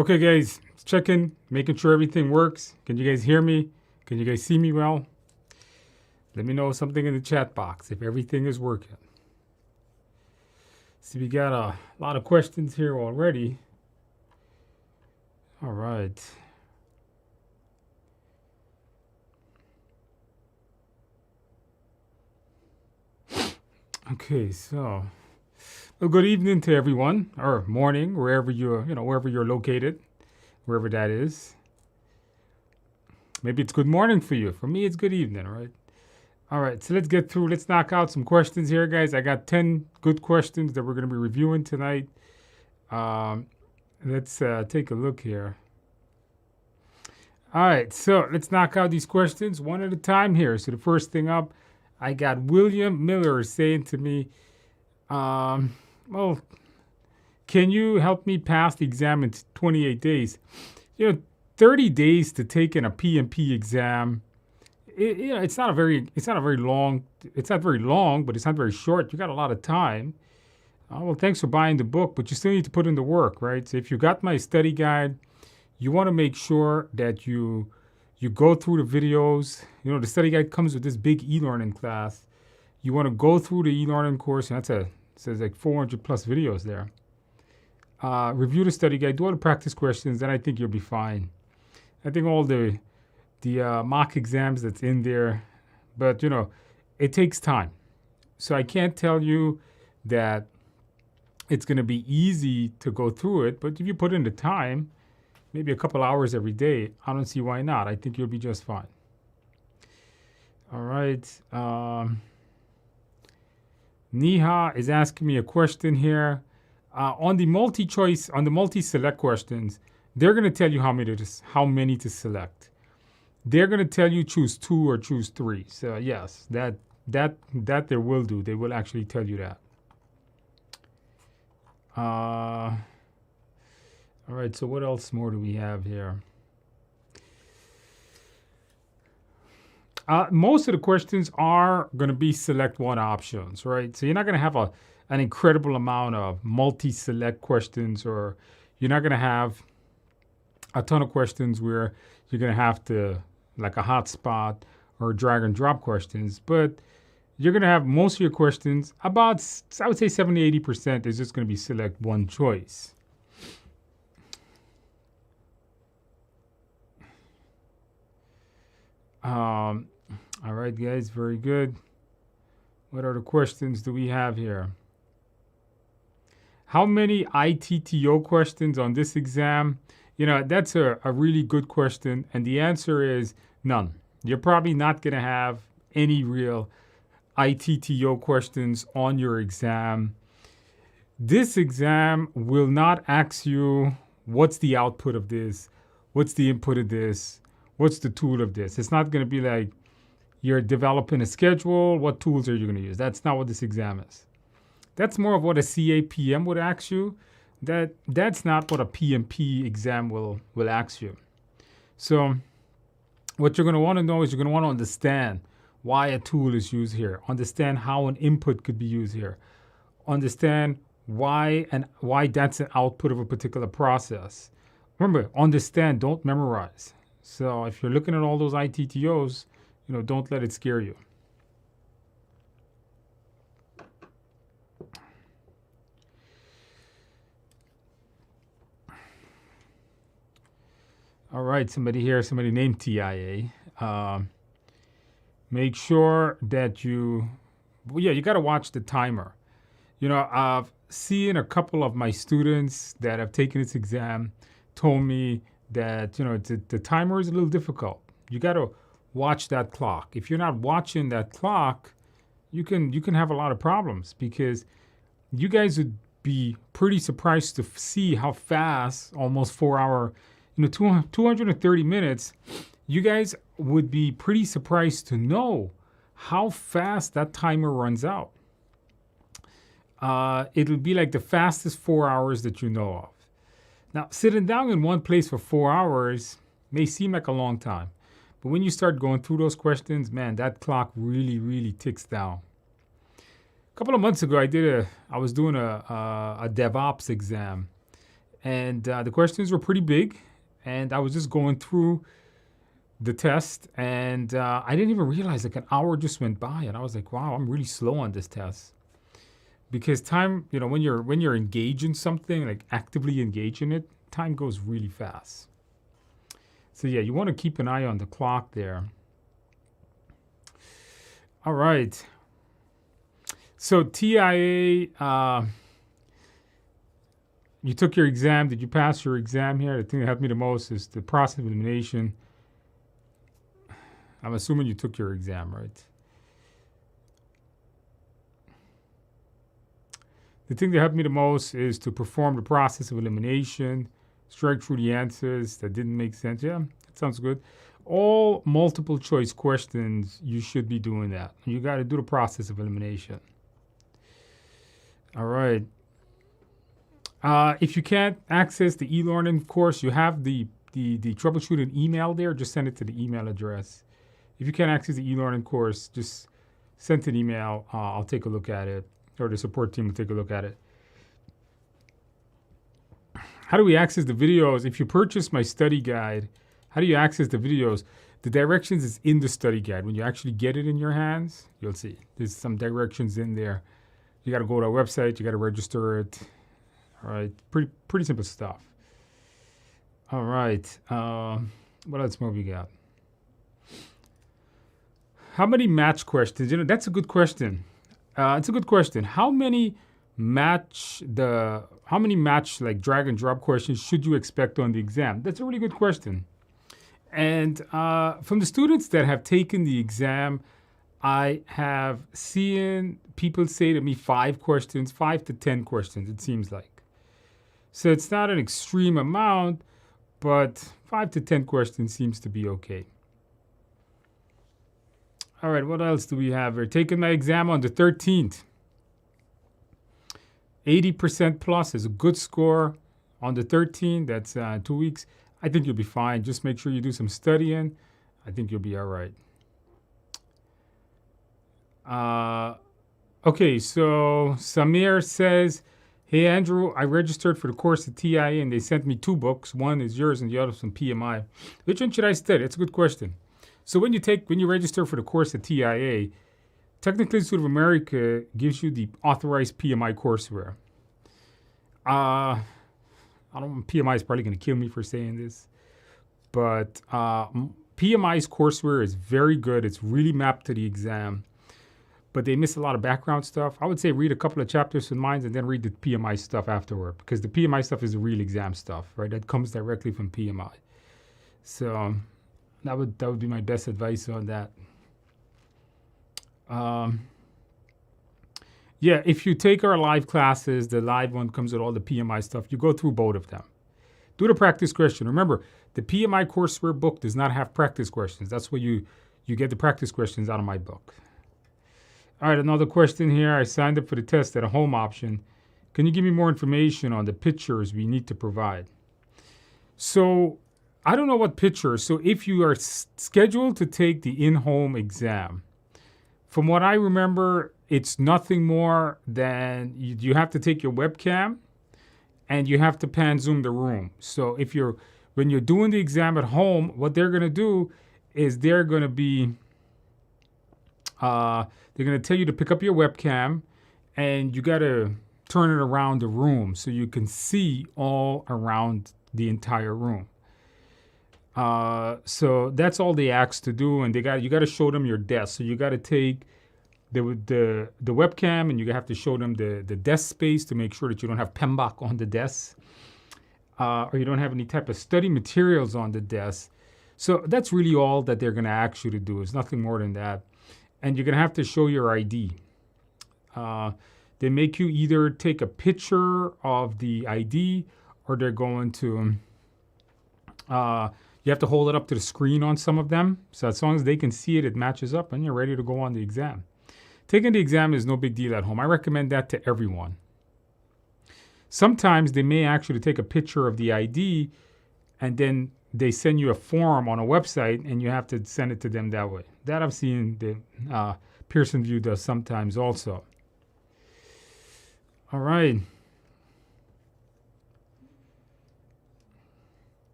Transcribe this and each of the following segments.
Okay, guys, checking, making sure everything works. Can you guys hear me? Can you guys see me well? Let me know something in the chat box if everything is working. See, we got a lot of questions here already. All right. Okay, so well, good evening to everyone, or morning, wherever wherever you're located, wherever that is. Maybe it's good morning for you. For me, it's good evening, all right? All right, so let's get through. Let's knock out some questions here, guys. I got 10 good questions that we're going to be reviewing tonight. Let's take a look here. All right, so let's knock out these questions one at a time here. So the first thing up, I got William Miller saying to me, well, can you help me pass the exam in 28 days? 30 days to take in a PMP exam. It's not very long, but it's not very short. You got a lot of time. Well, thanks for buying the book, but you still need to put in the work, right? So if you got my study guide, you want to make sure that you go through the videos. The study guide comes with this big e-learning class. You want to go through the e-learning course, and it says like 400 plus videos there. Review the study guide, do all the practice questions, then I think you'll be fine. I think all the mock exams that's in there, but it takes time. So I can't tell you that it's going to be easy to go through it, but if you put in the time, maybe a couple hours every day, I don't see why not. I think you'll be just fine. All right. Neha is asking me a question here. On the multi-select questions, they're going to tell you how many to select. They're going to tell you choose 2 or choose 3. So yes, that they will do. They will actually tell you that. All right, so what else more do we have here? Most of the questions are going to be select one options, right? So you're not going to have an incredible amount of multi-select questions, or you're not going to have a ton of questions where you're going to have to, like a hotspot or drag and drop questions, but you're going to have most of your questions, about, I would say 70-80% is just going to be select one choice. All right, guys, very good. What other questions do we have here? How many ITTO questions on this exam? That's a really good question, and the answer is none. You're probably not going to have any real ITTO questions on your exam. This exam will not ask you, what's the output of this? What's the input of this? What's the tool of this? It's not going to be like you're developing a schedule. What tools are you going to use? That's not what this exam is. That's more of what a CAPM would ask you. That's not what a PMP exam will ask you. So what you're going to want to know is you're going to want to understand why a tool is used here. Understand how an input could be used here. Understand why that's an output of a particular process. Remember, understand, don't memorize. So if you're looking at all those ITTOs, don't let it scare you. All right, somebody named TIA. Make sure that you got to watch the timer. I've seen a couple of my students that have taken this exam told me that, the timer is a little difficult. You got to watch that clock. If you're not watching that clock, you can have a lot of problems, because you guys would be pretty surprised to see how fast almost 4 hour, 230 minutes, you guys would be pretty surprised to know how fast that timer runs out. It'll be like the fastest 4 hours that you know of. Now, sitting down in one place for 4 hours may seem like a long time, but when you start going through those questions, man, that clock really, really ticks down. A couple of months ago, I was doing a DevOps exam, And the questions were pretty big. And I was just going through the test, and I didn't even realize like an hour just went by, and I was like, wow, I'm really slow on this test. Because time, when you're engaged in something, like actively engaged in it, time goes really fast. So yeah, you want to keep an eye on the clock there. All right. So TIA, you took your exam. Did you pass your exam here? The thing that helped me the most is the process of elimination. I'm assuming you took your exam, right? The thing that helped me the most is to perform the process of elimination, strike through the answers that didn't make sense. Yeah, that sounds good. All multiple choice questions, you should be doing that. You got to do the process of elimination. All right. If you can't access the e-learning course, you have the troubleshooting email there. Just send it to the email address. If you can't access the e-learning course, just send an email. I'll take a look at it, or the support team will take a look at it. How do we access the videos? If you purchase my study guide, how do you access the videos? The directions is in the study guide. When you actually get it in your hands, you'll see there's some directions in there. You got to go to our website. You got to register it. All right, pretty simple stuff. All right, what else more we got? How many match questions? That's a good question. It's a good question. How many match like drag and drop questions should you expect on the exam? That's a really good question. And from the students that have taken the exam, I have seen people say to me 5 to 10 questions, it seems like. So it's not an extreme amount, but 5 to 10 questions seems to be okay. All right, what else do we have here? Taking my exam on the 13th. 80% plus is a good score on the 13th. That's 2 weeks. I think you'll be fine. Just make sure you do some studying. I think you'll be all right. Okay, so Samir says, hey, Andrew, I registered for the course at TIA and they sent me 2 books. One is yours and the other from PMI. Which one should I study? That's a good question. So when you register for the course at TIA, Technical Institute of America gives you the authorized PMI courseware. PMI is probably going to kill me for saying this, but PMI's courseware is very good. It's really mapped to the exam, but they miss a lot of background stuff. I would say read a couple of chapters from mine and then read the PMI stuff afterward, because the PMI stuff is the real exam stuff, right? That comes directly from PMI. So that would be my best advice on that. Yeah, if you take our live classes, the live one comes with all the PMI stuff. You go through both of them. Do the practice question. Remember, the PMI courseware book does not have practice questions. That's where you get the practice questions out of my book. All right, another question here. I signed up for the test at a home option. Can you give me more information on the pictures we need to provide? So I don't know what pictures. So if you are scheduled to take the in-home exam, from what I remember, it's nothing more than you have to take your webcam and you have to pan zoom the room. So when you're doing the exam at home, what they're going to do is they're going to tell you to pick up your webcam and you got to turn it around the room so you can see all around the entire room. So that's all they ask to do, and you got to show them your desk. So you got to take the webcam, and you have to show them the desk space to make sure that you don't have PMBOK on the desk, or you don't have any type of study materials on the desk. So that's really all that they're going to ask you to do. It's nothing more than that. And you're going to have to show your ID. They make you either take a picture of the ID, or they're going to you have to hold it up to the screen on some of them. So as long as they can see it, it matches up and you're ready to go on the exam. Taking the exam is no big deal at home. I recommend that to everyone. Sometimes they may actually take a picture of the ID and then they send you a form on a website and you have to send it to them that way. That I've seen the Pearson VUE does sometimes also. All right.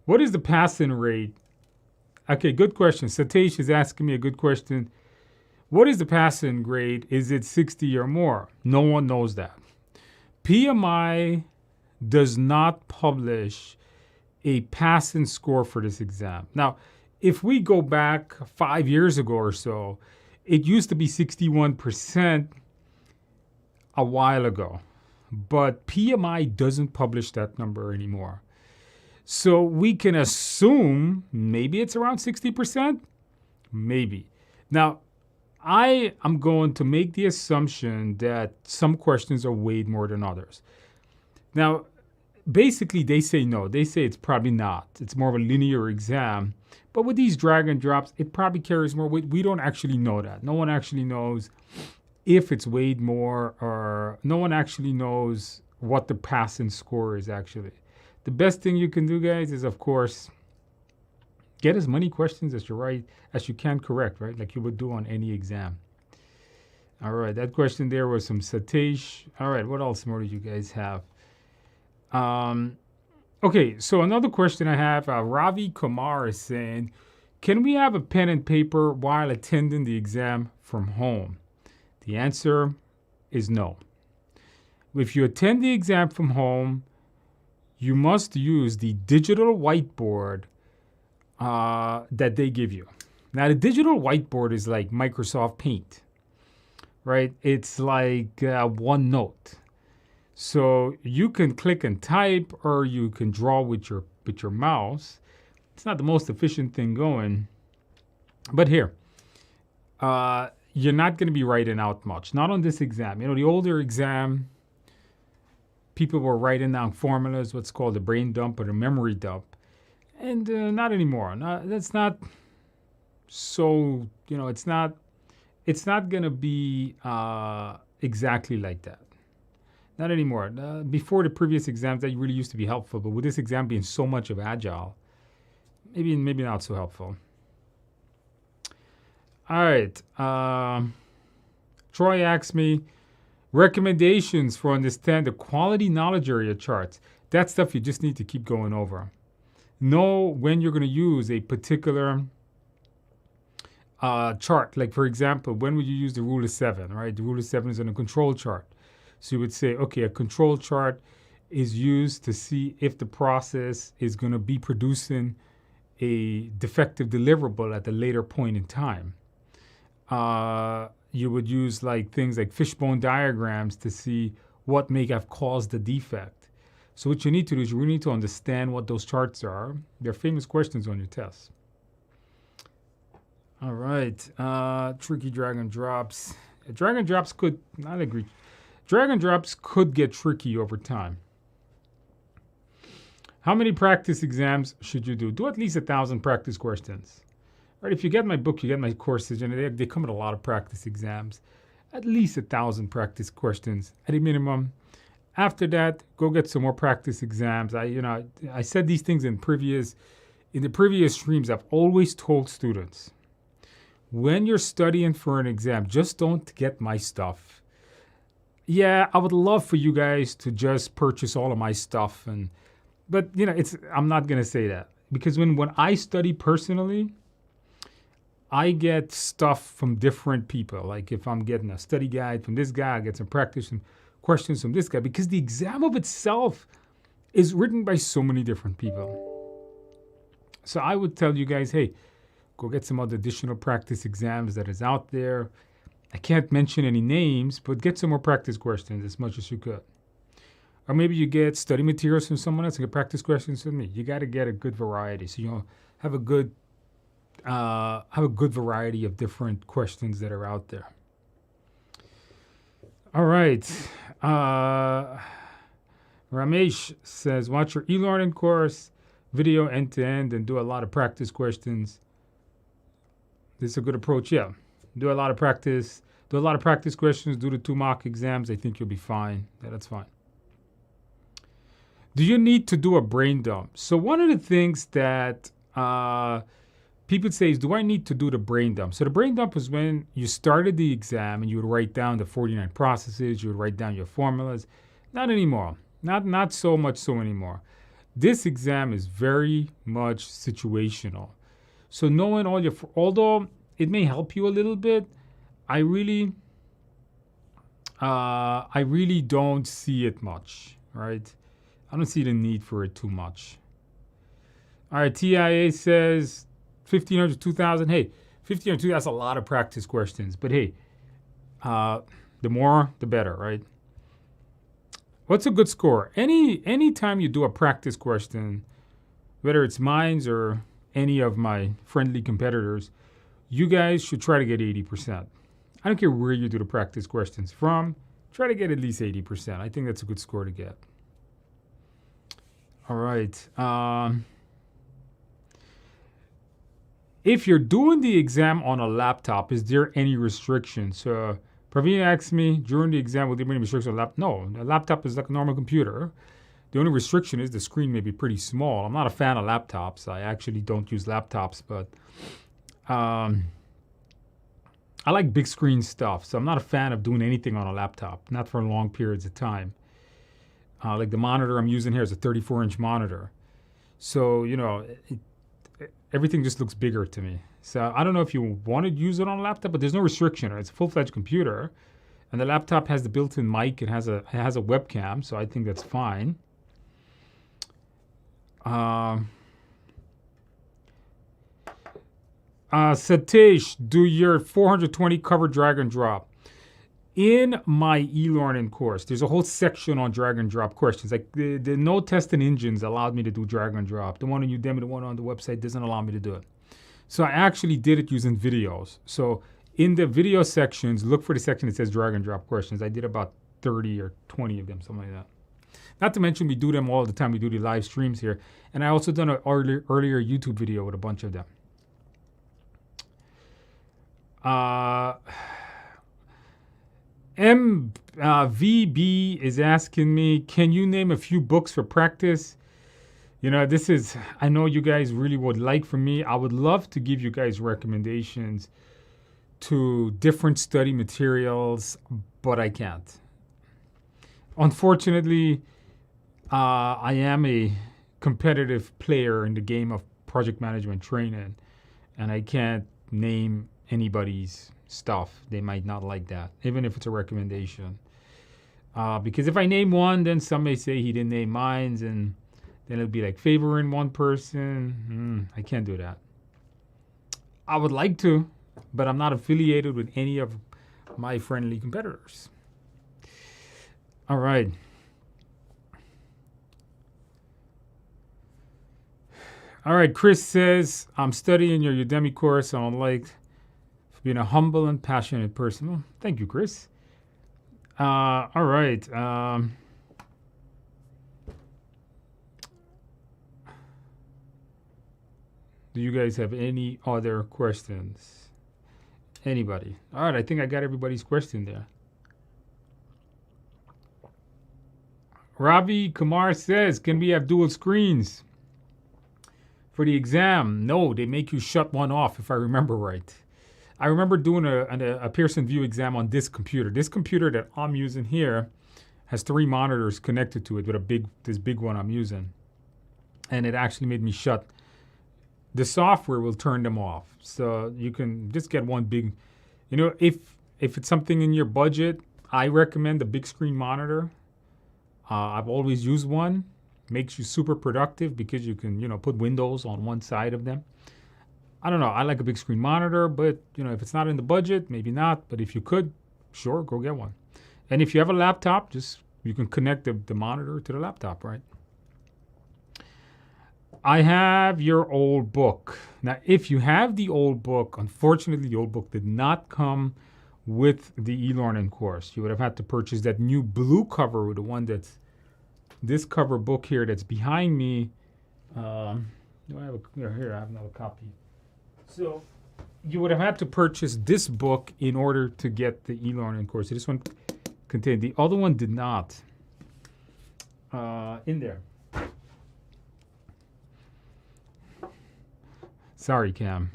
What is the passing rate? Okay, good question. Satish is asking me a good question. What is the passing grade? Is it 60 or more? No one knows that. PMI does not publish a passing score for this exam. Now, if we go back 5 years ago or so, it used to be 61% a while ago, but PMI doesn't publish that number anymore. So we can assume maybe it's around 60%, maybe. Now, I am going to make the assumption that some questions are weighed more than others. Now, basically, they say no. They say it's probably not. It's more of a linear exam. But with these drag and drops, it probably carries more weight. We don't actually know that. No one actually knows if it's weighed more, or no one actually knows what the passing score is actually. The best thing you can do, guys, is, of course, get as many questions as you can correct, right? Like you would do on any exam. All right, that question there was from Satish. All right, what else more do you guys have? Okay, so another question I have, Ravi Kumar is saying, can we have a pen and paper while attending the exam from home? The answer is no. If you attend the exam from home, you must use the digital whiteboard that they give you. Now, the digital whiteboard is like Microsoft Paint, right? It's like OneNote. So you can click and type, or you can draw with your mouse. It's not the most efficient thing going, but here, you're not going to be writing out much. Not on this exam. You know, the older exam, people were writing down formulas, what's called a brain dump or the memory dump, and not anymore. That's not so. You know, it's not going to be exactly like that. Not anymore. Before the previous exams, that really used to be helpful, but with this exam being so much of Agile, maybe not so helpful. All right. Troy asked me, recommendations for understand the quality knowledge area charts. That stuff you just need to keep going over. Know when you're going to use a particular chart. Like, for example, when would you use the rule of 7, right? The rule of 7 is on a control chart. So you would say, okay, a control chart is used to see if the process is going to be producing a defective deliverable at a later point in time. You would use like things like fishbone diagrams to see what may have caused the defect. So what you need to do is you really need to understand what those charts are. They're famous questions on your tests. All right, tricky drag and drops. Drag and drops could, I agree. Drag and drops could get tricky over time. How many practice exams should you do? Do at least 1,000 practice questions. Right, if you get my book, you get my courses, and they come with a lot of practice exams. At least 1,000 practice questions at a minimum. After that, go get some more practice exams. I said these things in the previous streams. I've always told students, when you're studying for an exam, just don't get my stuff. Yeah, I would love for you guys to just purchase all of my stuff, but I'm not gonna say that, because when I study personally, I get stuff from different people. Like if I'm getting a study guide from this guy, I get some practice and questions from this guy, because the exam of itself is written by so many different people. So I would tell you guys, hey, go get some other additional practice exams that is out there. I can't mention any names, but get some more practice questions as much as you could. Or maybe you get study materials from someone else and get practice questions from me. You got to get a good variety, so you'll have a good variety of different questions that are out there. All right. Ramesh says, watch your e-learning course, video end to end, and do a lot of practice questions. This is a good approach. Yeah. Do a lot of practice questions, do the 2 mock exams. I think you'll be fine. Yeah, that's fine. Do you need to do a brain dump? So one of the things that people say is, do I need to do the brain dump? So the brain dump is when you started the exam and you would write down the 49 processes, you would write down your formulas. Not anymore. Not so much so anymore. This exam is very much situational. So knowing all your, although it may help you a little bit, I really don't see it much, right? I don't see the need for it too much. All right, TIA says 1,500, 2,000. Hey, 1,500, 2,000, that's a lot of practice questions. But hey, the more, the better, right? What's a good score? Any time you do a practice question, whether it's mine or any of my friendly competitors, you guys should try to get 80%. I don't care where you do the practice questions from. Try to get at least 80%. I think that's a good score to get. All right. If you're doing the exam on a laptop, is there any restrictions? Praveen asked me during the exam, will there be any restrictions on a laptop? No, a laptop is like a normal computer. The only restriction is the screen may be pretty small. I'm not a fan of laptops. I actually don't use laptops, but I like big screen stuff, so I'm not a fan of doing anything on a laptop, not for long periods of time. Like the monitor I'm using here is a 34-inch monitor. So, everything just looks bigger to me. So I don't know if you want to use it on a laptop, but there's no restriction. It's a full-fledged computer, and the laptop has the built-in mic. It has a webcam, so I think that's fine. Satish, do your 420 cover drag and drop. In my e-learning course, there's a whole section on drag and drop questions. Like the no testing engines allowed me to do drag and drop. The one on Udemy, the one on the website doesn't allow me to do it. So I actually did it using videos. So in the video sections, look for the section that says drag and drop questions. I did about 30 or 20 of them, something like that. Not to mention we do them all the time. We do the live streams here. And I also done an earlier YouTube video with a bunch of them. MVB is asking me, can you name a few books for practice? This is, I know you guys really would like from me. I would love to give you guys recommendations to different study materials, but I can't. Unfortunately, I am a competitive player in the game of project management training, and I can't name anybody's stuff. They might not like that, even if it's a recommendation. Because if I name one, then some may say he didn't name mine, and then it'll be like favoring one person. I can't do that. I would like to, but I'm not affiliated with any of my friendly competitors. All right. All right, Chris says, I'm studying your Udemy course. I would like being a humble and passionate person. Well, thank you, Chris. All right. Do you guys have any other questions? Anybody? All right, I think I got everybody's question there. Ravi Kumar says, can we have dual screens for the exam? No, they make you shut one off, if I remember right. I remember doing a Pearson VUE exam on this computer. This computer that I'm using here has 3 monitors connected to it with this big one I'm using. And it actually made me shut. The software will turn them off. So you can just get one big, if it's something in your budget, I recommend a big screen monitor. I've always used one. Makes you super productive because you can, put windows on one side of them. I don't know. I like a big screen monitor, but if it's not in the budget, maybe not. But if you could, sure, go get one. And if you have a laptop, you can connect the monitor to the laptop, right? I have your old book. Now, if you have the old book, unfortunately, the old book did not come with the e-learning course. You would have had to purchase that new blue cover with the one that's this cover book here that's behind me. Do I have here? I have another copy. So you would have had to purchase this book in order to get the e-learning course. So this one contained. The other one did not. In there. Sorry, Cam.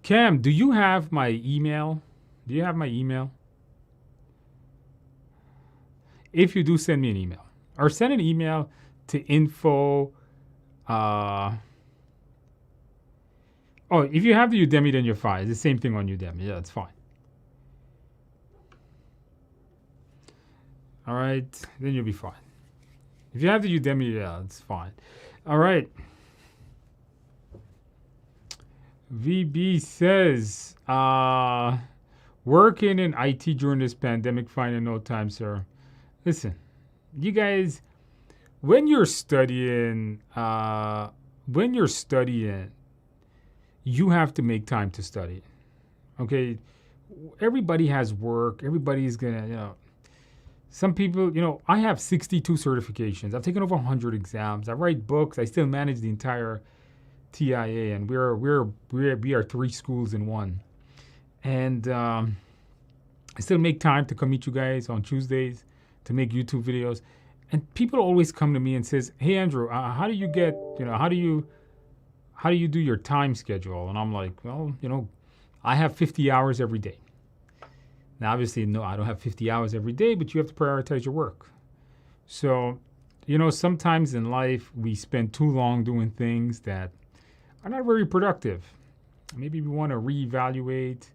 Cam, do you have my email? Do you have my email? if you do, send me an email or send an email to info. Oh, if you have the Udemy, then you're fine. It's the same thing on Udemy. Yeah, it's fine. All right, then you'll be fine. If you have the Udemy, yeah, it's fine. All right. VB says, working in IT during this pandemic, finding no time, sir. Listen, you guys, when you're studying, you have to make time to study. Okay, everybody has work. Everybody's gonna, some people, I have 62 certifications. I've taken over 100 exams. I write books. I still manage the entire TIA, and we are 3 schools in one. And I still make time to come meet you guys on Tuesdays to make YouTube videos. And people always come to me and says, "Hey Andrew, how do you get, how do you do your time schedule?" And I'm like, well, I have 50 hours every day. Now, obviously, no, I don't have 50 hours every day, but you have to prioritize your work. So, sometimes in life we spend too long doing things that are not very productive. Maybe we want to reevaluate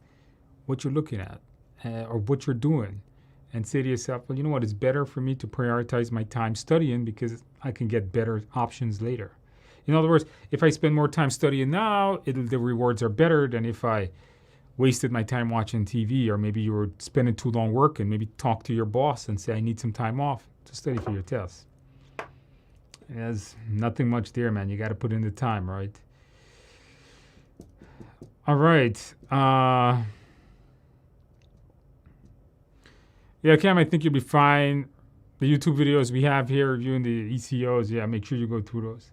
what you're looking at or what you're doing and say to yourself, well, you know what, it's better for me to prioritize my time studying because I can get better options later. In other words, if I spend more time studying now, the rewards are better than if I wasted my time watching TV, or maybe you were spending too long working. Maybe talk to your boss and say, I need some time off to study for your tests. There's nothing much there, man. You got to put in the time, right? All right. Yeah, Cam, I think you'll be fine. The YouTube videos we have here reviewing the ECOs, yeah, make sure you go through those.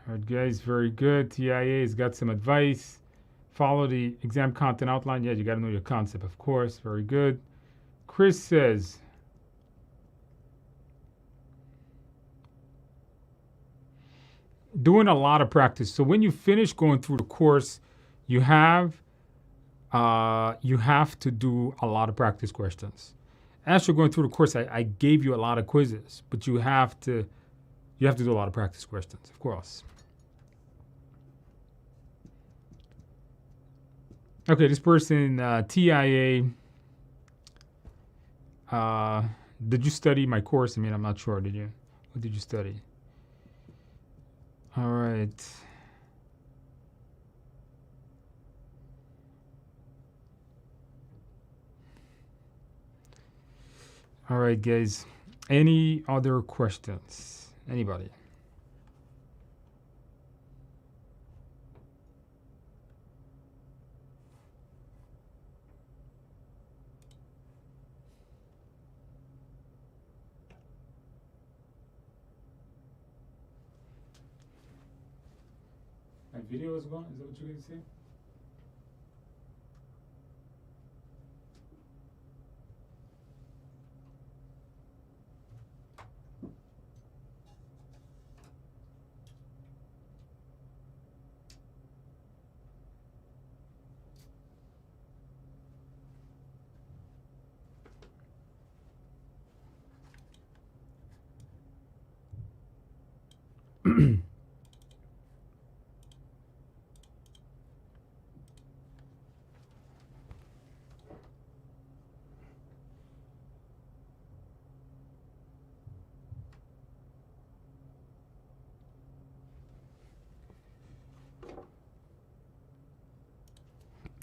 All right, guys, very good. TIA has got some advice. Follow the exam content outline. Yeah, you got to know your concept, of course. Very good. Chris says, doing a lot of practice. So when you finish going through the course, you have to do a lot of practice questions. As you're going through the course, I gave you a lot of quizzes, but you have to do a lot of practice questions, of course. Okay, this person, TIA, did you study my course? I mean, I'm not sure. Did you? What did you study? All right. All right, guys. Any other questions? Anybody? My video is gone? Is that what you're going to say?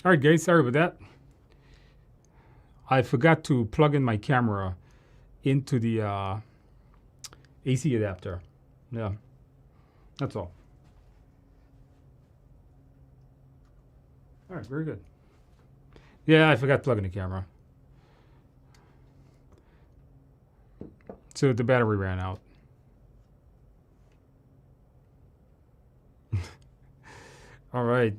All right, guys, sorry about that. I forgot to plug in my camera into the AC adapter. Yeah, that's all. All right, very good. Yeah, I forgot to plug in the camera. So the battery ran out. All right.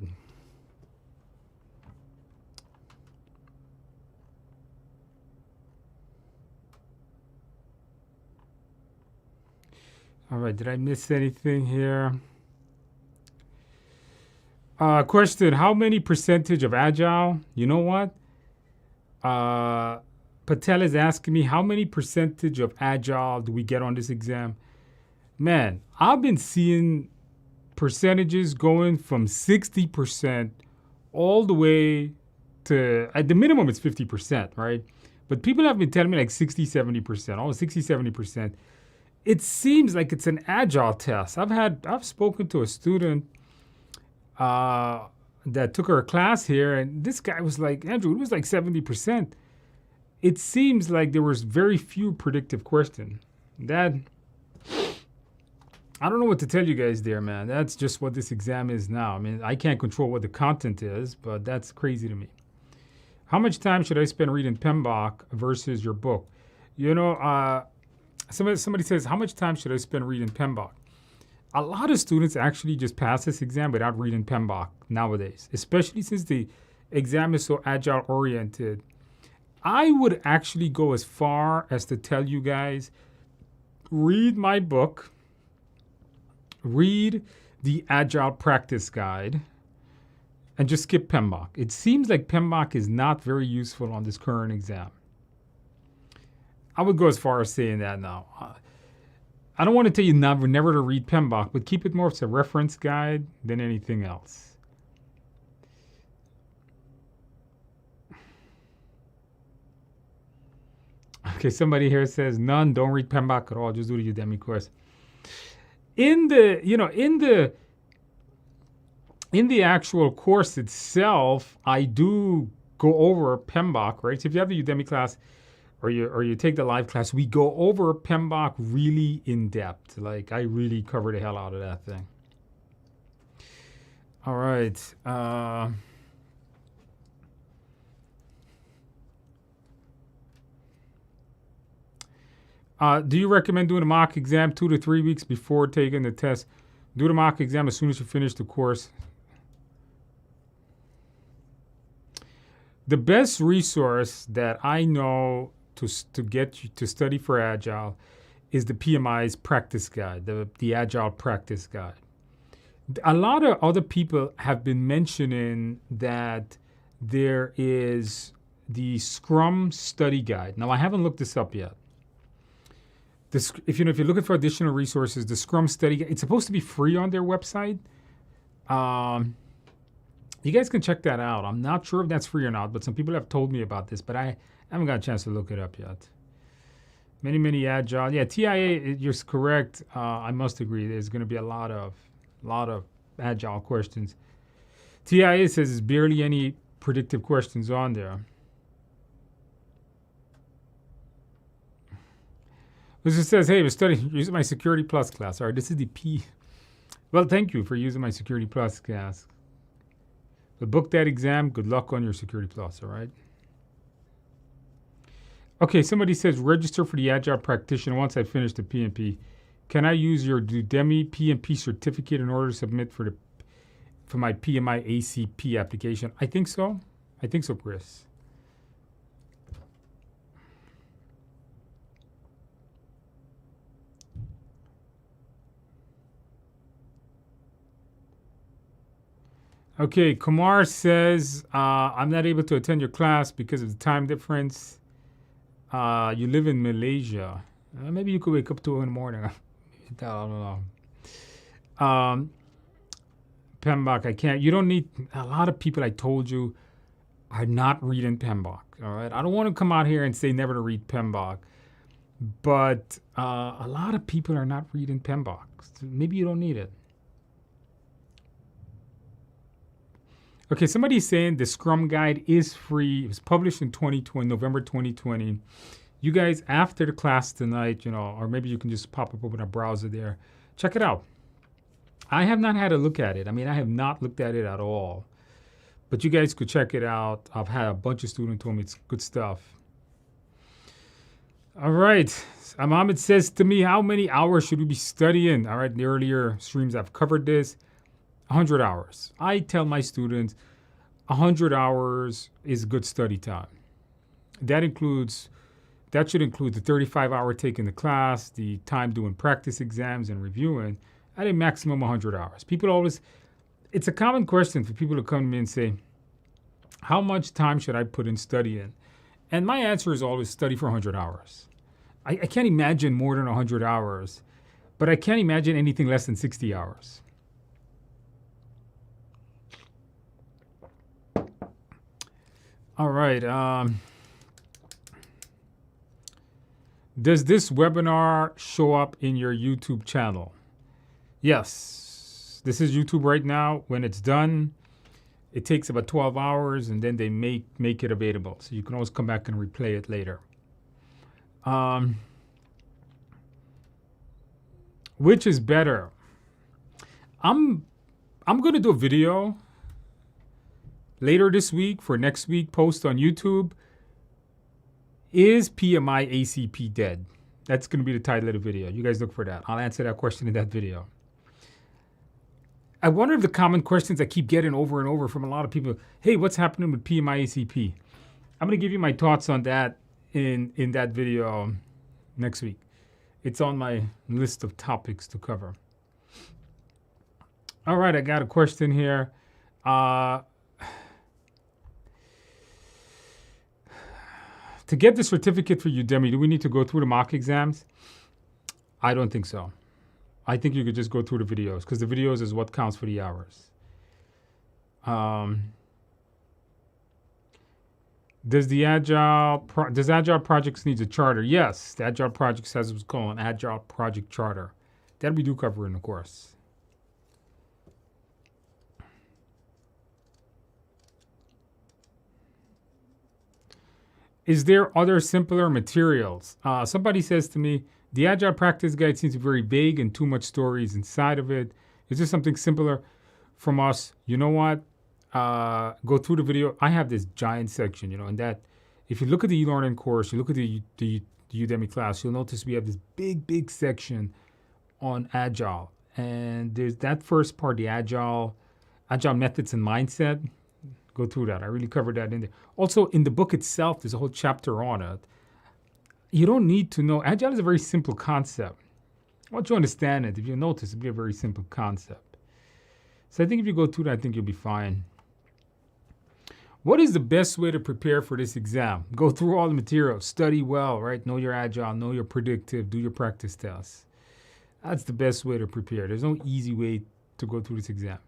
All right, did I miss anything here? Question, how many percentage of Agile? You know what? Patel is asking me how many percentage of Agile do we get on this exam? Man, I've been seeing percentages going from 60% all the way to, at the minimum, it's 50%, right? But people have been telling me like 60, 70%, almost 60, 70%. It seems like it's an Agile test. I've spoken to a student that took our class here, and this guy was like, Andrew, it was like 70%. It seems like there was very few predictive questions. That, I don't know what to tell you guys there, man. That's just what this exam is now. I mean, I can't control what the content is, but that's crazy to me. How much time should I spend reading PMBOK versus your book? You know, somebody says, how much time should I spend reading PMBOK? A lot of students actually just pass this exam without reading PMBOK nowadays, especially since the exam is so Agile oriented. I would actually go as far as to tell you guys, read my book, read the Agile Practice Guide, and just skip PMBOK. It seems like PMBOK is not very useful on this current exam. I would go as far as saying that now. I don't want to tell you never to read PMBOK, but keep it more as a reference guide than anything else. Okay, somebody here says none. Don't read PMBOK at all. Just do the Udemy course. In the actual course itself, I do go over PMBOK, right? So if you have the Udemy class, or you take the live class, we go over PMBOK really in depth. Like, I really cover the hell out of that thing. All right. Do you recommend doing a mock exam 2 to 3 weeks before taking the test? Do the mock exam as soon as you finish the course. The best resource that I know to get you to study for Agile is the PMI's practice guide, the Agile practice guide. A lot of other people have been mentioning that there is the Scrum study guide. Now, I haven't looked this up yet. If you're looking for additional resources, the Scrum study guide, it's supposed to be free on their website. You guys can check that out. I'm not sure if that's free or not, but some people have told me about this, but I haven't got a chance to look it up yet. Many Agile. Yeah, TIA, you're correct. I must agree. There's going to be a lot of Agile questions. TIA says there's barely any predictive questions on there. This just says, hey, we're studying using my Security Plus class. All right, this is the P. Well, thank you for using my Security Plus class. But book that exam. Good luck on your Security Plus, all right? Okay, somebody says, register for the Agile Practitioner once I finish the PMP. Can I use your Udemy PMP certificate in order to submit for my PMI ACP application? I think so. I think so, Chris. Okay, Kumar says, I'm not able to attend your class because of the time difference. You live in Malaysia. Maybe you could wake up 2 in the morning. I don't know. PMBOK, I can't. You don't need, a lot of people I told you are not reading PMBOK, all right? I don't want to come out here and say never to read PMBOK, but a lot of people are not reading PMBOK. So maybe you don't need it. Okay, somebody's saying the Scrum Guide is free. It was published in 2020, November 2020. You guys, after the class tonight, or maybe you can just pop up with a browser there. Check it out. I have not had a look at it. I mean, I have not looked at it at all. But you guys could check it out. I've had a bunch of students tell me it's good stuff. All right. Mohammed says to me, how many hours should we be studying? All right, in the earlier streams I've covered this. 100 hours. I tell my students 100 hours is good study time. That should include the 35-hour taking the class, the time doing practice exams and reviewing, at a maximum 100 hours. People always, it's a common question for people to come to me and say, how much time should I put in studying? And my answer is always study for 100 hours. I can't imagine more than 100 hours, but I can't imagine anything less than 60 hours. All right. Does this webinar show up in your YouTube channel? Yes. This is YouTube right now. When it's done, it takes about 12 hours, and then they make it available. So you can always come back and replay it later. Which is better? I'm going to do a video later this week for next week post on YouTube. Is PMI ACP dead? That's going to be the title of the video. You guys look for that. I'll answer that question in that video. I wonder if the common questions I keep getting over and over from a lot of people, hey, what's happening with PMI ACP? I'm going to give you my thoughts on that in that video next week. It's on my list of topics to cover. All right, I got a question here. To get the certificate for Udemy, do we need to go through the mock exams? I don't think so. I think you could just go through the videos, because the videos is what counts for the hours. Does Agile Projects needs a charter? Yes, the Agile Projects has what's called an Agile Project Charter. That we do cover in the course. Is there other simpler materials? Somebody says to me, the Agile Practice Guide seems very vague and too much stories inside of it. Is there something simpler from us? You know what? Go through the video. I have this giant section, and that if you look at the e-learning course, you look at the Udemy class, you'll notice we have this big section on Agile. And there's that first part, the Agile methods and mindset. Go through that. I really covered that in there. Also, in the book itself, there's a whole chapter on it. You don't need to know. Agile is a very simple concept. Once you understand it, if you notice, it'll be a very simple concept. So I think if you go through that, I think you'll be fine. What is the best way to prepare for this exam? Go through all the materials. Study well, right? Know your Agile, know your predictive, do your practice tests. That's the best way to prepare. There's no easy way to go through this exam.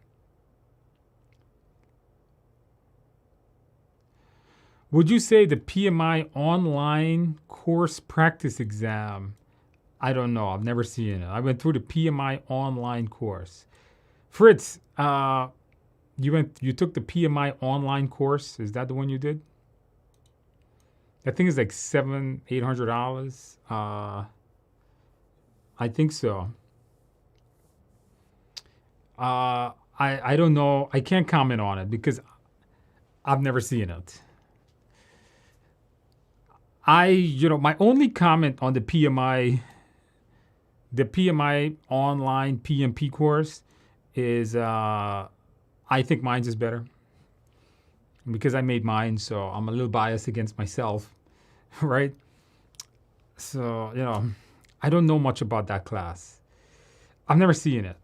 Would you say the PMI Online Course Practice Exam? I don't know. I've never seen it. I went through the PMI Online Course. Fritz, you took the PMI Online Course. Is that the one you did? That thing is like $700-800. I think so. I don't know. I can't comment on it because I've never seen it. My only comment on the PMI Online PMP course is I think mine's is better because I made mine, so I'm a little biased against myself, right? So, I don't know much about that class. I've never seen it.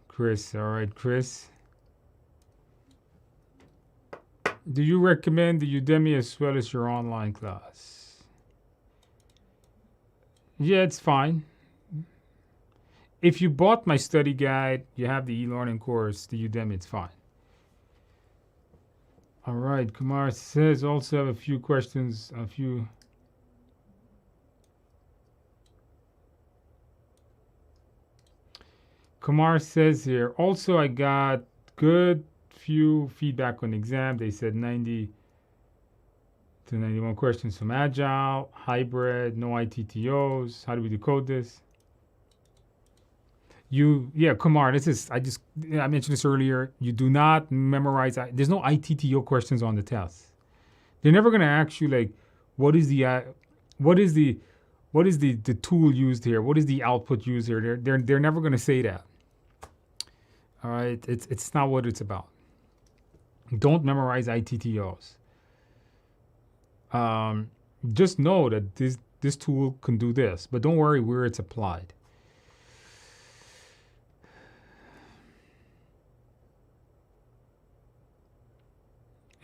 Chris, all right, Chris. Do you recommend the Udemy as well as your online class? Yeah, it's fine. If you bought my study guide, you have the e-learning course, the Udemy, it's fine. All right, Kumar says also have a few questions, Kumar says here, also I got good few feedback on the exam. They said 90 to 91 questions from Agile, hybrid, no ITTOs. How do we decode this? Kumar, I mentioned this earlier. You do not memorize. There's no ITTO questions on the test. They're never going to ask you like, what is the tool used here? What is the output used here? They're never going to say that. All right, it's not what it's about. Don't memorize ITTOs. just know that this tool can do this, but don't worry where it's applied.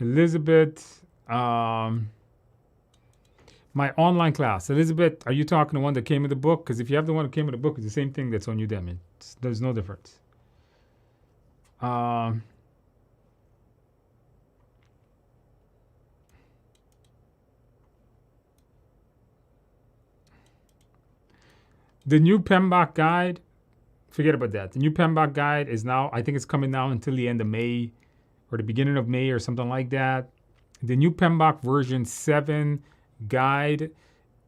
Elizabeth, my online class. Elizabeth, are you talking the one that came with the book? Because if you have the one that came with the book, it's the same thing that's on Udemy. There's no difference. The new PMBOK guide, forget about that. The new PMBOK guide is now, I think it's coming now until the end of May or the beginning of May or something like that. The new PMBOK version 7 guide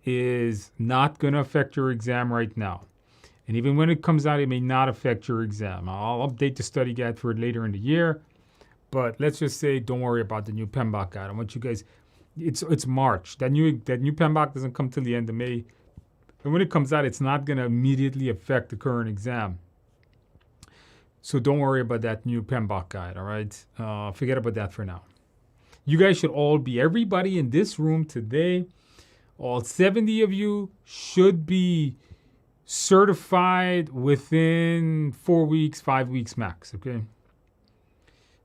is not going to affect your exam right now. And even when it comes out, it may not affect your exam. I'll update the study guide for it later in the year. But let's just say don't worry about the new PMBOK guide. I want you guys, it's March. That new PMBOK doesn't come till the end of May. And when it comes out, it's not going to immediately affect the current exam. So don't worry about that new PMBOK guide, all right? Forget about that for now. You guys should all be, everybody in this room today, all 70 of you should be certified within 4 weeks, 5 weeks max, okay?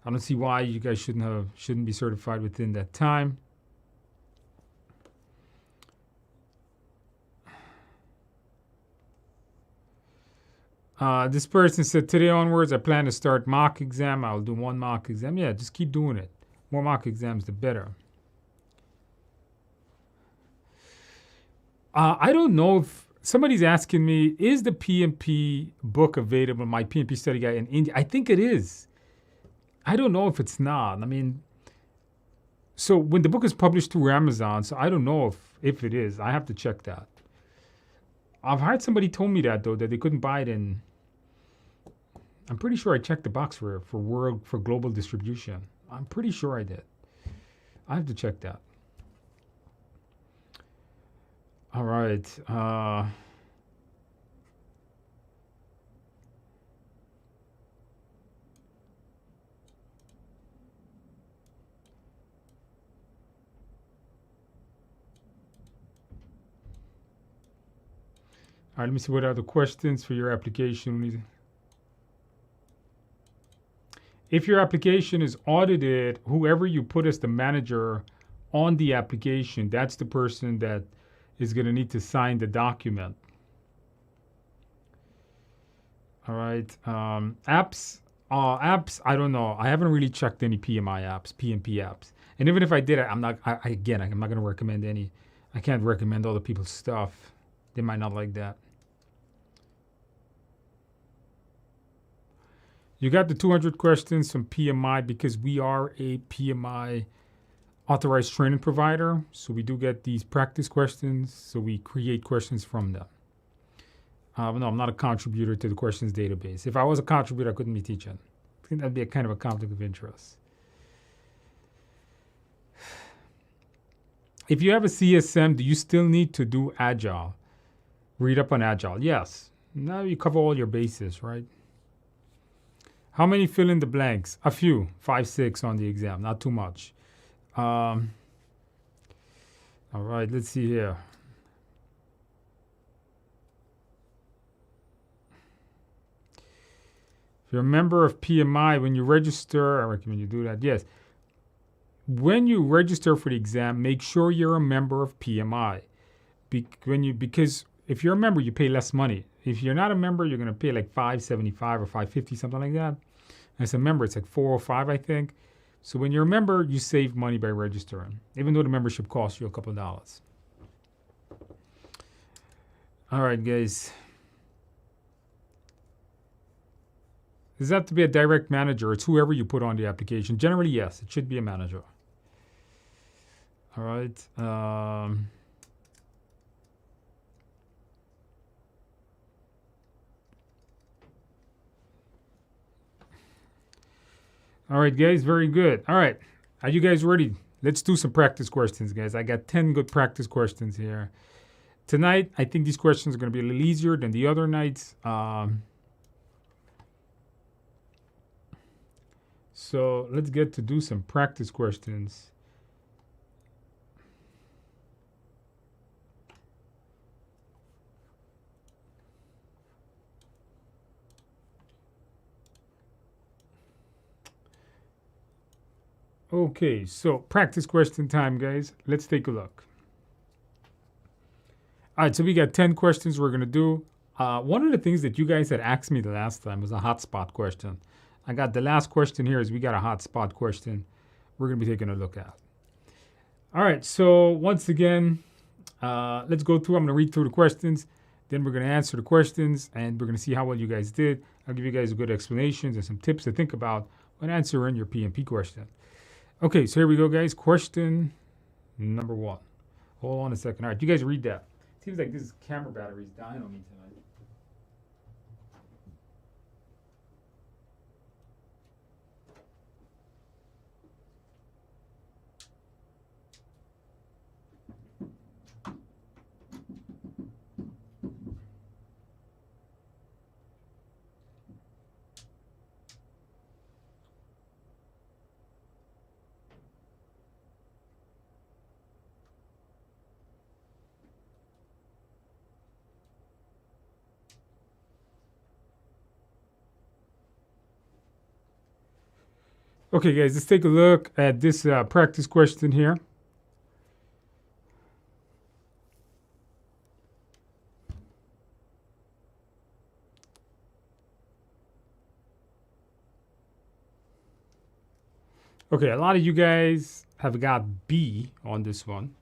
I don't see why you guys shouldn't be certified within that time. This person said, today onwards, I plan to start mock exam. I'll do 1 mock exam. Yeah, just keep doing it. More mock exams, the better. I don't know if somebody's asking me, is the PMP book available, my PMP study guide in India? I think it is. I don't know if it's not. I mean, so when the book is published through Amazon, so I don't know if it is. I have to check that. I've heard somebody told me that, though, that they couldn't buy it in. I'm pretty sure I checked the box for global distribution. I'm pretty sure I did. I have to check that. All right. All right, let me see what are the questions for your application. If your application is audited, whoever you put as the manager on the application, that's the person that is going to need to sign the document. All right. Apps, I don't know. I haven't really checked any PMI apps, PMP apps. And even if I did, I'm not going to recommend any. I can't recommend other people's stuff. They might not like that. You got the 200 questions from PMI because we are a PMI authorized training provider. So we do get these practice questions. So we create questions from them. No, I'm not a contributor to the questions database. If I was a contributor, I couldn't be teaching. I think that'd be a kind of a conflict of interest. If you have a CSM, do you still need to do Agile? Read up on Agile. Yes. Now you cover all your bases, right? How many fill in the blanks? A few, 5, 6 on the exam, not too much. All right, let's see here. If you're a member of PMI, when you register, I recommend you do that, yes. When you register for the exam, make sure you're a member of PMI. Because if you're a member, you pay less money. If you're not a member, you're going to pay like $5.75 or $5.50, something like that. As a member, it's like $4.05, I think. So when you're a member, you save money by registering, even though the membership costs you a couple of dollars. All right, guys. Does that have to be a direct manager? It's whoever you put on the application. Generally, yes, it should be a manager. All right. All right, guys, very good. All right, are you guys ready? Let's do some practice questions, guys. I got 10 good practice questions here. Tonight, I think these questions are going to be a little easier than the other nights. So let's get to do some practice questions. Okay, so practice question time, guys. Let's take a look. All right, so we got 10 questions we're going to do. One of the things that you guys had asked me the last time was a hotspot question. I got the last question here is we got a hotspot question we're going to be taking a look at. All right, so once again, let's go through. I'm going to read through the questions. Then we're going to answer the questions, and we're going to see how well you guys did. I'll give you guys good explanations and some tips to think about when answering your PMP question. Okay, so here we go, guys. Question number 1. Hold on a second. All right, you guys read that. Seems like this camera battery's dying on me tonight. Okay, guys, let's take a look at this practice question here. Okay, a lot of you guys have got B on this one.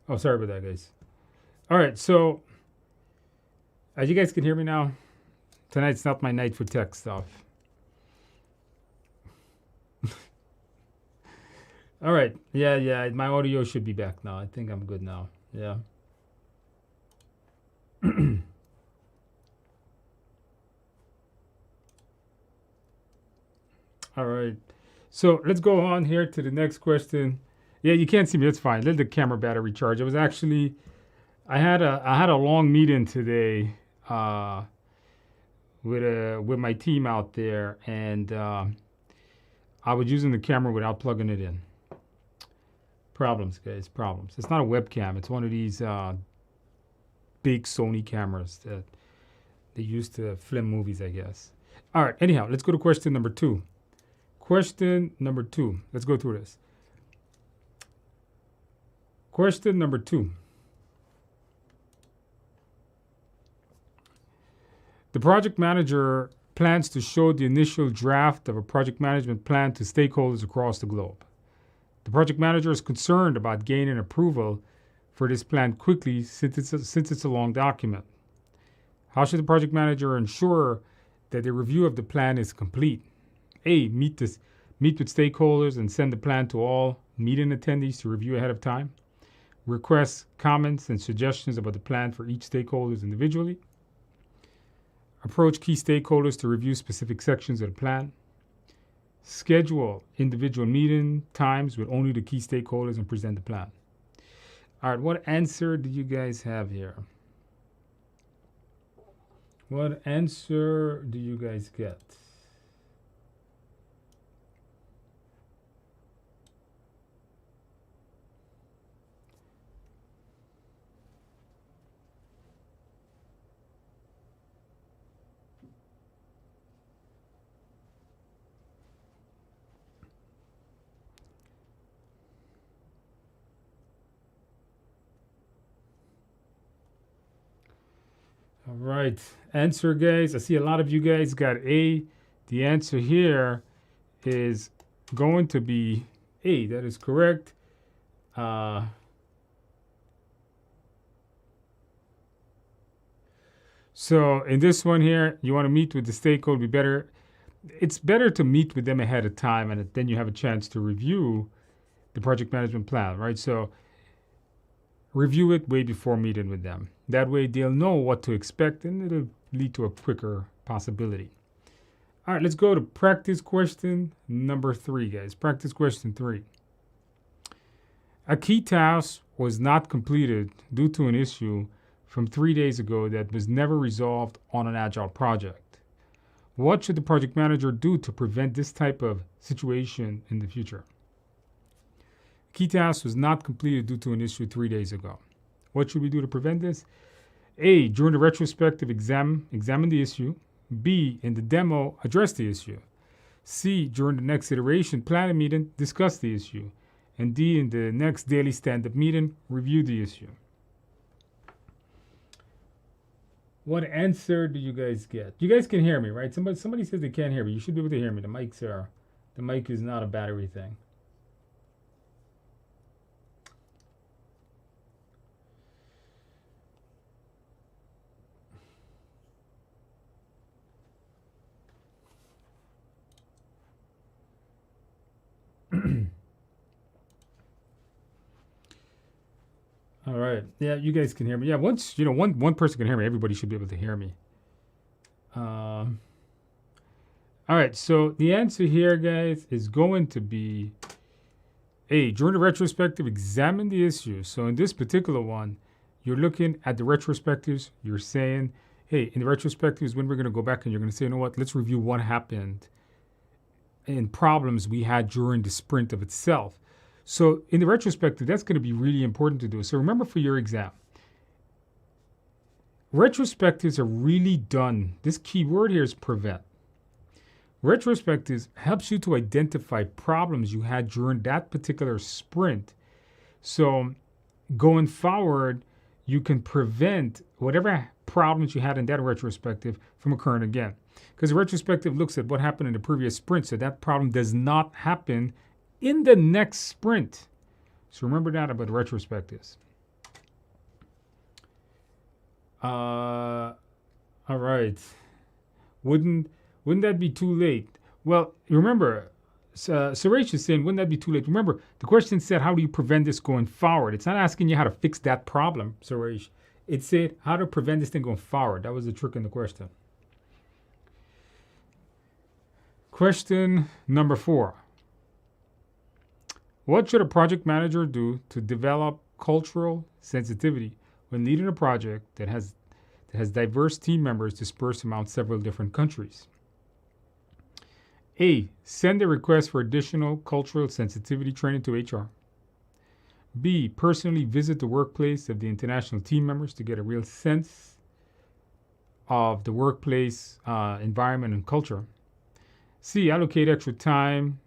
Oh, sorry about that, guys. All right, so as you guys can hear me now, tonight's not my night for tech stuff. All right, yeah, my audio should be back now. I think I'm good now. Yeah. All right. So let's go on here to the next question. Yeah, you can't see me. That's fine. Let the camera battery charge. It was actually, I had a long meeting today with my team out there, and I was using the camera without plugging it in. Problems, guys. Problems. It's not a webcam. It's one of these big Sony cameras that they use to film movies, I guess. All right. Anyhow, let's go to question number 2. Question number 2. Let's go through this. Question number 2. The project manager plans to show the initial draft of a project management plan to stakeholders across the globe. The project manager is concerned about gaining approval for this plan quickly since it's a long document. How should the project manager ensure that the review of the plan is complete? A, meet with stakeholders and send the plan to all meeting attendees to review ahead of time. request comments and suggestions about the plan for each stakeholders individually. Approach key stakeholders to review specific sections of the plan. Schedule individual meeting times with only the key stakeholders and present the plan. All right, what answer do you guys have here? What answer do you guys get? All right, answer, guys. I see a lot of you guys got A. The answer here is going to be A. That is correct. So in this one here, you want to meet with the stakeholder. It's better to meet with them ahead of time, and then you have a chance to review the project management plan, right? So review it way before meeting with them. That way they'll know what to expect, and it'll lead to a quicker possibility. All right, let's go to practice question number 3, guys. Practice question 3. A key task was not completed due to an issue from 3 days ago that was never resolved on an Agile project. What should the project manager do to prevent this type of situation in the future? Key task was not completed due to an issue 3 days ago. What should we do to prevent this? A, during the retrospective examine the issue. B, in the demo, address the issue. C, during the next iteration, plan a meeting, discuss the issue. And D, in the next daily stand-up meeting, review the issue. What answer do you guys get? You guys can hear me, right? Somebody says they can't hear me. You should be able to hear me. The mic is not a battery thing. All right. Yeah, you guys can hear me. Yeah, once one person can hear me, everybody should be able to hear me. All right. So the answer here, guys, is going to be A. During the retrospective, examine the issue. So in this particular one, you're looking at the retrospectives. You're saying, hey, in the retrospectives, when we're going to go back and you're going to say, you know what? Let's review what happened and problems we had during the sprint of itself. So in the retrospective, that's going to be really important to do. So remember for your exam, retrospectives are really done. This key word here is prevent. Retrospectives helps you to identify problems you had during that particular sprint. So going forward, you can prevent whatever problems you had in that retrospective from occurring again. Because the retrospective looks at what happened in the previous sprint, so that problem does not happen in the next sprint. So remember that about retrospectives. All right. Wouldn't that be too late? Well, remember, Suresh is saying, wouldn't that be too late? Remember, the question said, how do you prevent this going forward? It's not asking you how to fix that problem, Suresh. It said, how to prevent this thing going forward. That was the trick in the question. Question number 4. What should a project manager do to develop cultural sensitivity when leading a project that has diverse team members dispersed among several different countries? A. Send a request for additional cultural sensitivity training to HR. B. Personally visit the workplace of the international team members to get a real sense of the workplace environment and culture. C. Allocate extra time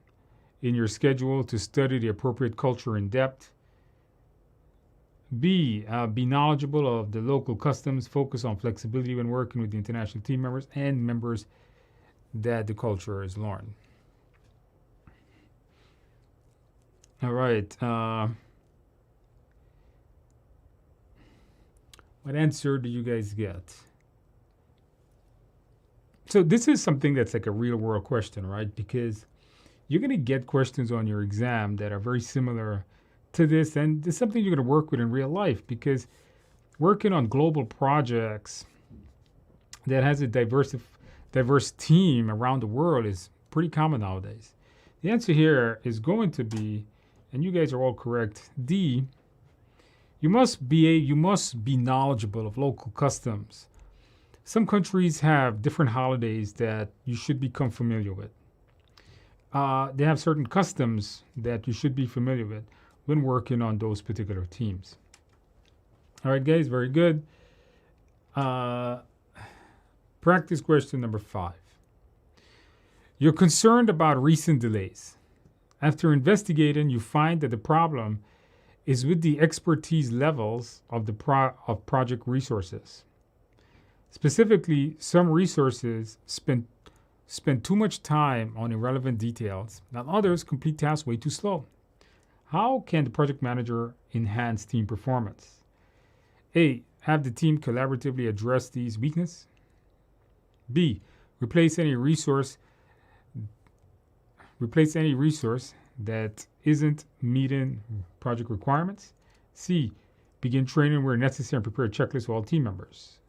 in your schedule to study the appropriate culture in depth. B. Be knowledgeable of the local customs. Focus on flexibility when working with the international team members and members that the culture is learned. All right. What answer do you guys get? So this is something that's like a real world question, right? Because you're going to get questions on your exam that are very similar to this, and it's something you're going to work with in real life, because working on global projects that has a diverse team around the world is pretty common nowadays. The answer here is going to be, and you guys are all correct, D. You must be knowledgeable of local customs. Some countries have different holidays that you should become familiar with. They have certain customs that you should be familiar with when working on those particular teams. All right, guys, very good. Practice question number 5. You're concerned about recent delays. After investigating, you find that the problem is with the expertise levels of the project resources. Specifically, some resources spend too much time on irrelevant details, while others complete tasks way too slow. How can the project manager enhance team performance? A. Have the team collaboratively address these weaknesses. B. Replace any resource that isn't meeting project requirements. C. Begin training where necessary and prepare a checklist for all team members.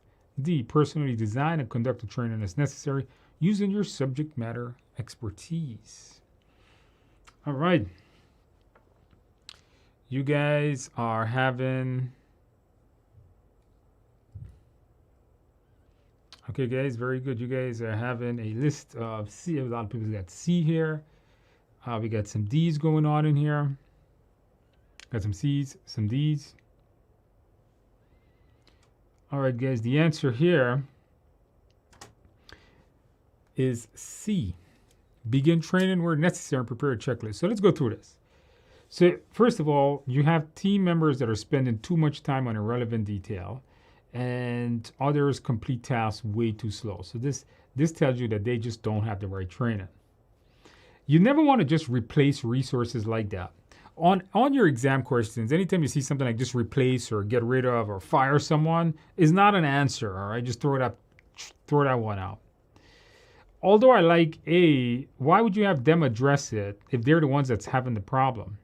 D. Personally design and conduct the training as necessary using your subject matter expertise. All right. You guys are having... Okay, guys, very good. You guys are having a list of C. A lot of people got C here. We got some D's going on in here. Got some C's, some D's. All right, guys, the answer here is C. Begin training where necessary and prepare a checklist. So let's go through this. So first of all, you have team members that are spending too much time on irrelevant detail, and others complete tasks way too slow. So this tells you that they just don't have the right training. You never want to just replace resources like that. On your exam questions, anytime you see something like just replace or get rid of or fire someone is not an answer, all right? Just throw that one out. Although I like A, why would you have them address it if they're the ones that's having the problem?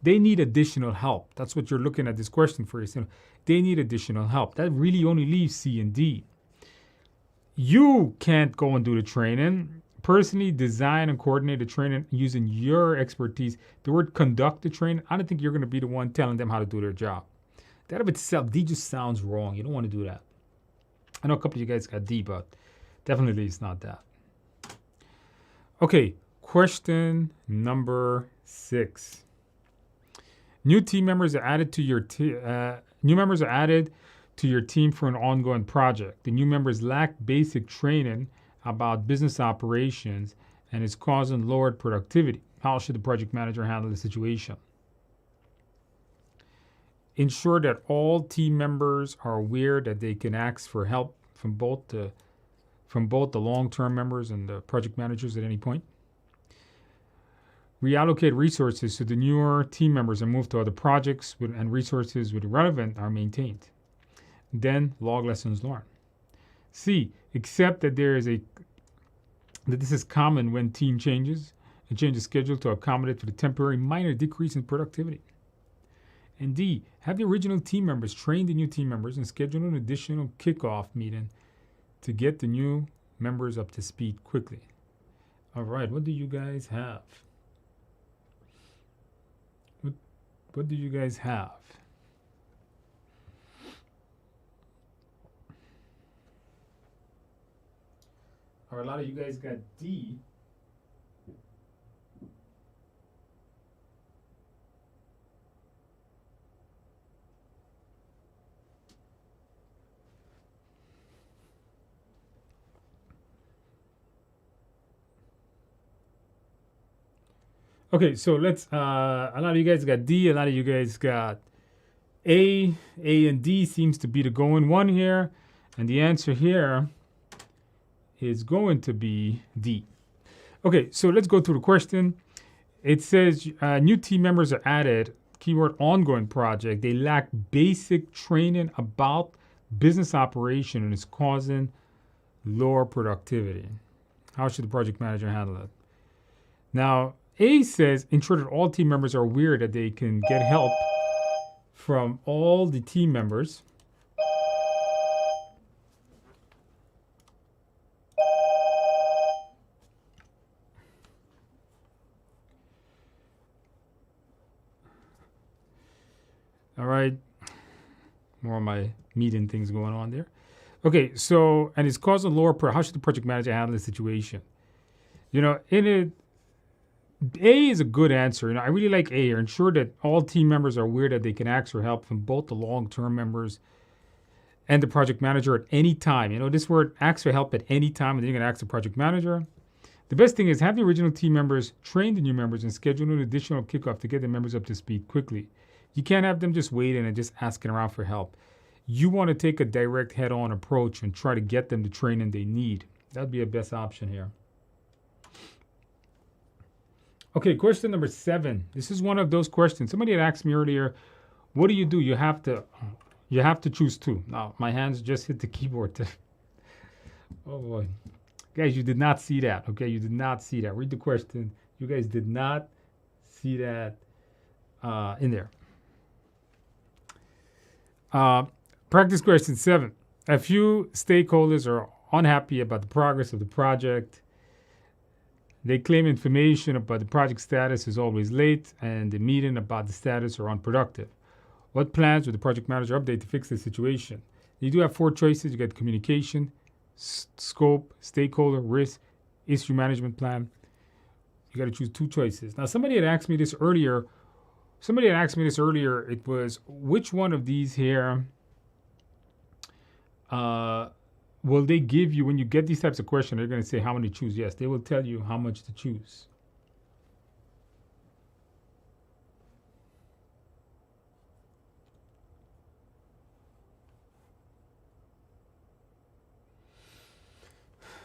They need additional help. That's what you're looking at this question for. They need additional help. That really only leaves C and D. You can't go and do the training. Personally design and coordinate the training using your expertise. The word conduct the training, I don't think you're going to be the one telling them how to do their job. That of itself, D just sounds wrong. You don't want to do that. I know a couple of you guys got D, but definitely it's not that. Okay, question number 6. New members are added to your team for an ongoing project. The new members lack basic training about business operations and is causing lowered productivity. How should the project manager handle the situation? Ensure that all team members are aware that they can ask for help from both the long-term members and the project managers at any point. Reallocate resources so the newer team members are moved to other projects and resources with relevant are maintained. Then log lessons learned. C. Accept that this is common when team changes and change the schedule to accommodate for the temporary minor decrease in productivity. And D. Have the original team members train the new team members and schedule an additional kickoff meeting to get the new members up to speed quickly. All right, what do you guys have? What do you guys have? Or a lot of you guys got D. Okay, so let's, a lot of you guys got D, a lot of you guys got A. A and D seems to be the going one here. And the answer here is going to be D. Okay, so let's go through the question. It says new team members are added, keyword ongoing project. They lack basic training about business operation and is causing lower productivity. How should the project manager handle it? Now, A says ensure that all team members are aware that they can get help from all the team members. All right. More of my meeting things going on there. Okay, so, and it's causing lower, how should the project manager handle the situation? You know, A is a good answer. You know, I really like A here. Ensure that all team members are aware that they can ask for help from both the long-term members and the project manager at any time. You know, this word, ask for help at any time, and then you're going to ask the project manager. The best thing is have the original team members train the new members and schedule an additional kickoff to get the members up to speed quickly. You can't have them just waiting and just asking around for help. You want to take a direct head-on approach and try to get them the training they need. That'd be a best option here. Okay, question number 7. This is one of those questions. Somebody had asked me earlier, what do? You have to choose 2. Now, my hands just hit the keyboard. Oh boy. Guys, you did not see that. Okay, you did not see that. Read the question. You guys did not see that in there. Practice question 7. A few stakeholders are unhappy about the progress of the project. They claim information about the project status is always late and the meeting about the status are unproductive. What plans would the project manager update to fix the situation? You do have 4 choices. You get communication, scope, stakeholder, risk, issue management plan. You got to choose 2 choices. Now, somebody had asked me this earlier. It was, which one of these here will they give you when you get these types of questions? They're going to say how many to choose. Yes, they will tell you how much to choose.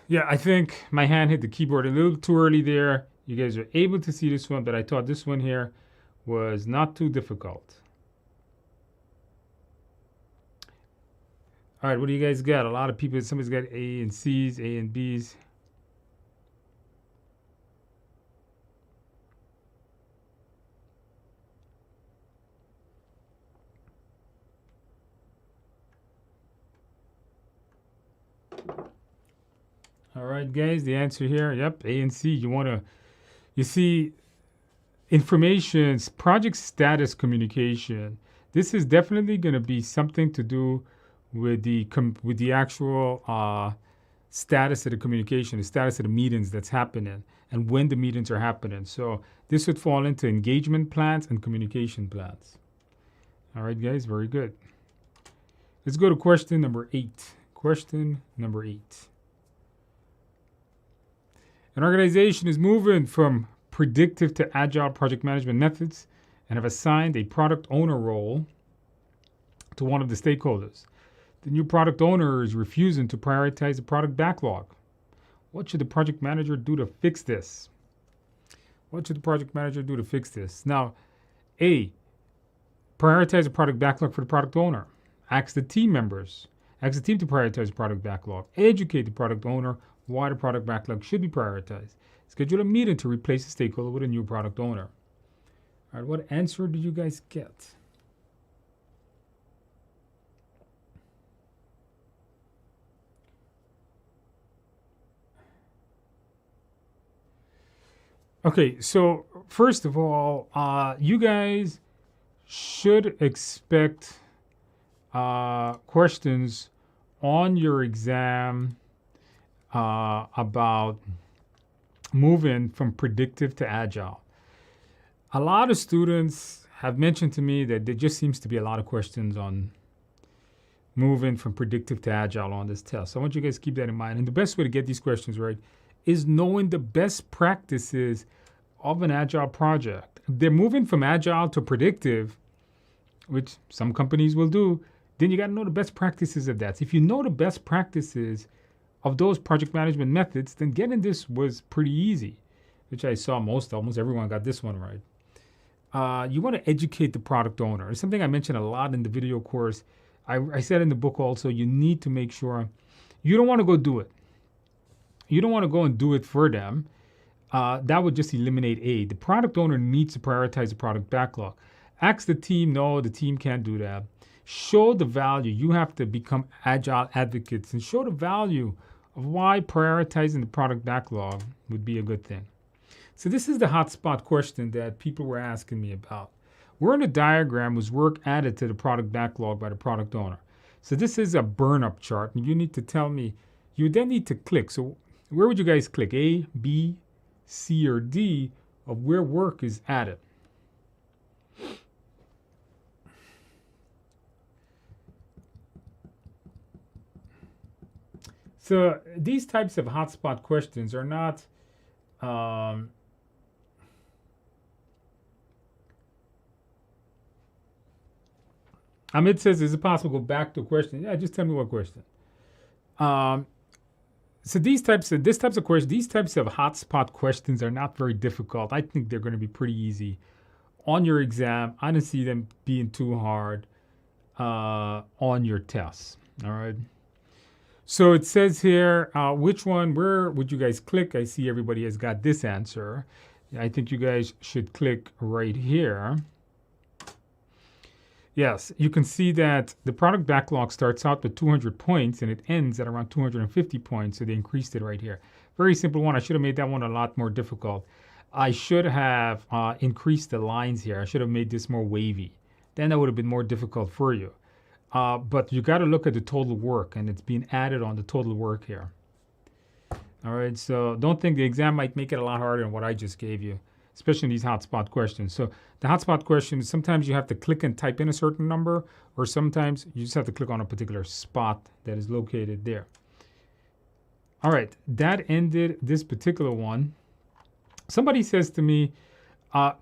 Yeah, I think my hand hit the keyboard a little too early there. You guys are able to see this one, but I thought this one here was not too difficult. All right, what do you guys got? A lot of people, somebody's got A and C's, A and B's. All right, guys, the answer here, yep, A and C. You see, information's project status communication. This is definitely going to be something to do with the actual status of the communication, the status of the meetings that's happening, and when the meetings are happening. So this would fall into engagement plans and communication plans. All right, guys, very good. Let's go to question number 8. Question number 8. An organization is moving from predictive to agile project management methods and have assigned a product owner role to one of the stakeholders. The new product owner is refusing to prioritize the product backlog. What should the project manager do to fix this? Now, A, prioritize the product backlog for the product owner. Ask the team to prioritize the product backlog. Educate the product owner why the product backlog should be prioritized. Schedule a meeting to replace the stakeholder with a new product owner. All right, what answer did you guys get? Okay, so first of all, you guys should expect questions on your exam about moving from predictive to agile. A lot of students have mentioned to me that there just seems to be a lot of questions on moving from predictive to agile on this test. So I want you guys to keep that in mind. And the best way to get these questions right is knowing the best practices of an agile project. If they're moving from agile to predictive, which some companies will do, then you got to know the best practices of that. So if you know the best practices of those project management methods, then getting this was pretty easy, which I saw almost everyone got this one right. You want to educate the product owner. It's something I mentioned a lot in the video course. I said in the book also, you need to make sure you don't want to go do it. You don't want to go and do it for them. that would just eliminate A. The product owner needs to prioritize the product backlog. Ask the team, no, the team can't do that. Show the value. You have to become agile advocates and show the value of why prioritizing the product backlog would be a good thing. So this is the hotspot question that people were asking me about. Where in the diagram was work added to the product backlog by the product owner? So this is a burn-up chart, and you need to tell me, you then need to click. So where would you guys click? A, B, C, or D of where work is added? So these types of hotspot questions are not Amit says, is it possible to go back to a question? Yeah, just tell me what question. So these types of questions, these types of hotspot questions are not very difficult. I think they're going to be pretty easy on your exam. I don't see them being too hard on your tests. All right. So it says here, which one, where would you guys click? I see everybody has got this answer. I think you guys should click right here. Yes, you can see that the product backlog starts out with 200 points and it ends at around 250 points. So they increased it right here. Very simple one. I should have made that one a lot more difficult. I should have increased the lines here. I should have made this more wavy. Then that would have been more difficult for you. But you got to look at the total work, and it's being added on the total work here. All right, so don't think the exam might make it a lot harder than what I just gave you, especially in these hotspot questions. So the hotspot questions, sometimes you have to click and type in a certain number, or sometimes you just have to click on a particular spot that is located there. All right, that ended this particular one. Somebody says to me,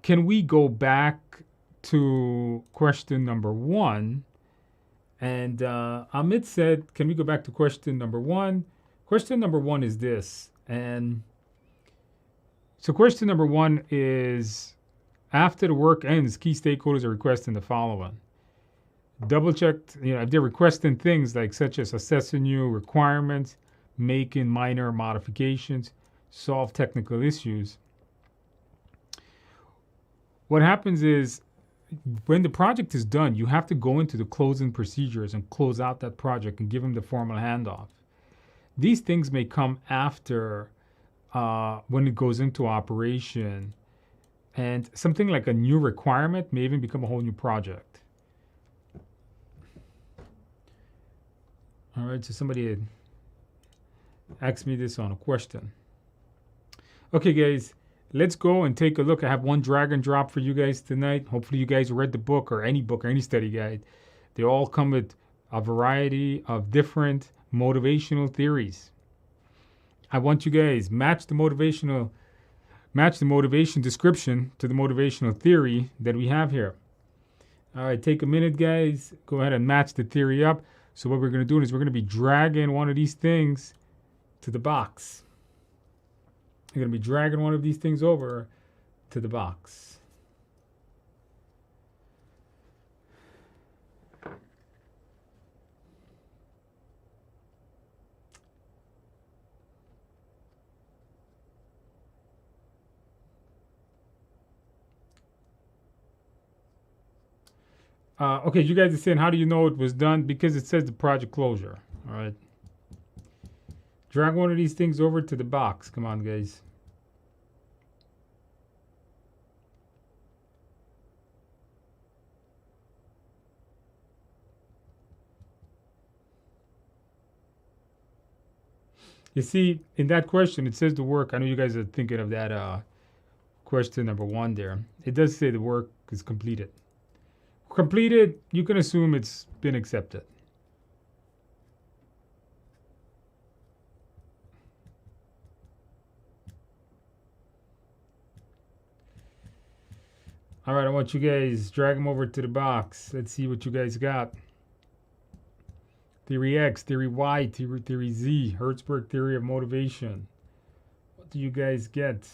can we go back to question number 1? And Amit said, can we go back to question number 1? Question number 1 is this. And so question number 1 is, after the work ends, key stakeholders are requesting the following. Double check, if they're requesting things like such as assessing new requirements, making minor modifications, solve technical issues. What happens is, when the project is done, you have to go into the closing procedures and close out that project and give them the formal handoff. These things may come after when it goes into operation, and something like a new requirement may even become a whole new project. All right, so somebody had asked me this on a question. Okay, guys. Let's go and take a look. I have one drag and drop for you guys tonight. Hopefully you guys read the book or any study guide. They all come with a variety of different motivational theories. I want you guys match the motivation description to the motivational theory that we have here. All right, take a minute, guys. Go ahead and match the theory up. So what we're going to do is we're going to be dragging one of these things to the box. You're going to be dragging one of these things over to the box. Okay, you guys are saying, how do you know it was done? Because it says the project closure. All right. Drag one of these things over to the box. Come on, guys. You see, in that question, it says the work. I know you guys are thinking of that question number 1 there. It does say the work is completed. Completed, you can assume it's been accepted. All right, I want you guys drag them over to the box. Let's see what you guys got. Theory X, Theory Y, Theory Z, Hertzberg Theory of Motivation. What do you guys get?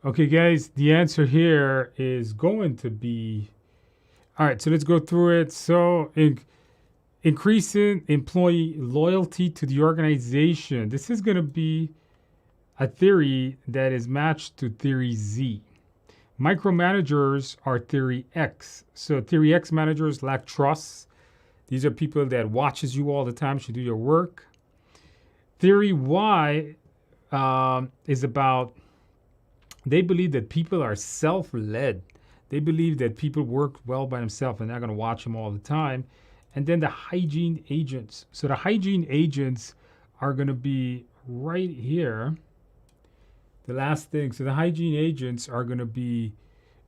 Okay, guys, the answer here is going to be all right. So let's go through it. So, increasing employee loyalty to the organization. This is going to be a theory that is matched to theory Z. Micromanagers are theory X. So theory X managers lack trust. These are people that watches you all the time, should do your work. Theory Y is about they believe that people are self-led. They believe that people work well by themselves and they're going to watch them all the time. And then the hygiene agents. So the hygiene agents are going to be right here. The last thing. So the hygiene agents are going to be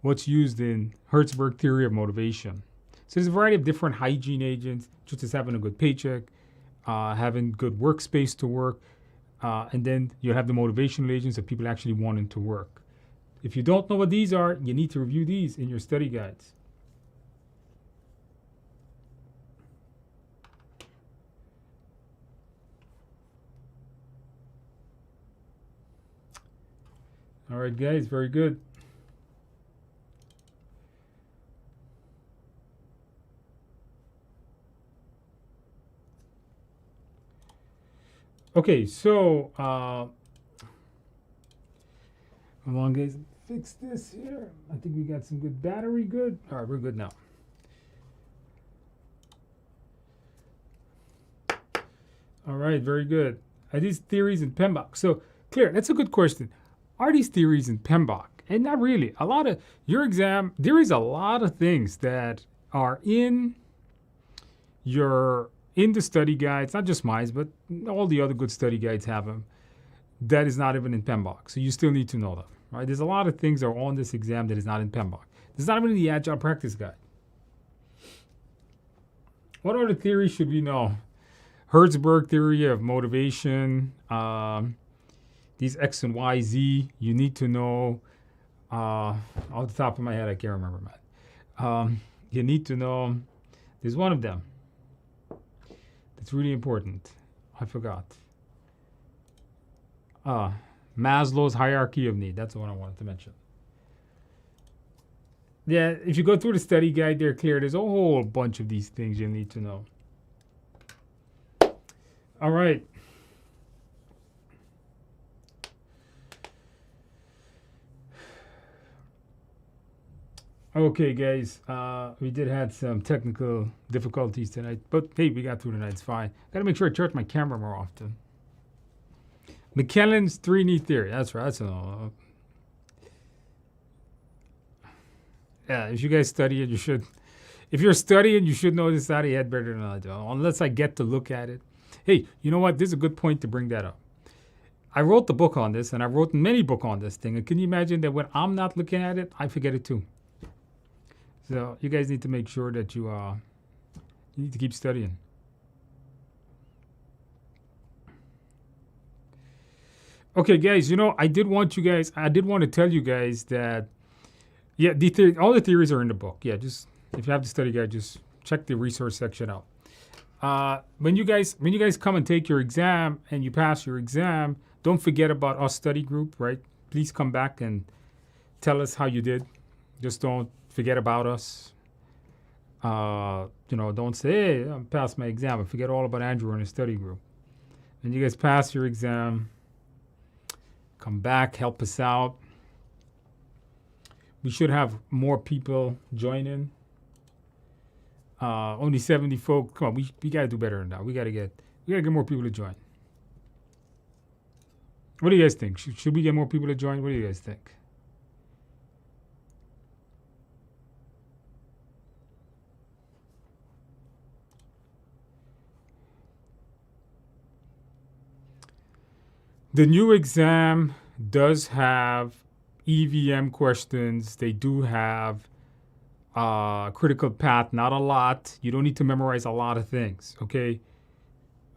what's used in Hertzberg theory of motivation. So there's a variety of different hygiene agents, just as having a good paycheck, having good workspace to work, and then you have the motivational agents of people actually wanting to work. If you don't know what these are, you need to review these in your study guides. All right, guys, very good. Okay, so come on, guys, fix this here. I think we got some good battery. Good. All right, we're good now. All right, very good. Are these theories in PMBOK? So, clear, that's a good question. Are these theories in PMBOK? And not really. A lot of your exam, there is a lot of things that are in the study guides, not just mine, but all the other good study guides have them. That is not even in PMBOK. So you still need to know them, right? There's a lot of things that are on this exam that is not in PMBOK. There's not even in the Agile Practice Guide. What other theories should we know? Hertzberg theory of motivation, these X and Y, Z, you need to know. Off the top of my head, I can't remember, Matt. You need to know, there's one of them that's really important. I forgot. Maslow's hierarchy of need. That's the one I wanted to mention. Yeah, if you go through the study guide, they're clear. There's a whole bunch of these things you need to know. All right. Okay, guys. We did have some technical difficulties tonight, but hey, we got through tonight. It's fine. Got to make sure I charge my camera more often. McKellen's three-need theory. That's right. Yeah, if you guys study it, you should. If you're studying, you should know this out of your head better than I do, unless I get to look at it. Hey, you know what? This is a good point to bring that up. I wrote the book on this, and I wrote many books on this thing. And can you imagine that when I'm not looking at it, I forget it too? So you guys need to make sure that you need to keep studying. Okay, guys, you know, I did want to tell you guys that, yeah, all the theories are in the book. Yeah, just if you have the study guide, just check the resource section out. When you guys come and take your exam and you pass your exam, don't forget about our study group, right? Please come back and tell us how you did. Just don't forget about us. Don't say, hey, I passed my exam, and forget all about Andrew and his study group. When you guys pass your exam, come back, help us out. We should have more people join in. Only 70 folks. Come on, we got to do better than that. We got to get more people to join. What do you guys think? Should we get more people to join? What do you guys think? The new exam does have EVM questions. They do have critical path, not a lot. You don't need to memorize a lot of things, okay?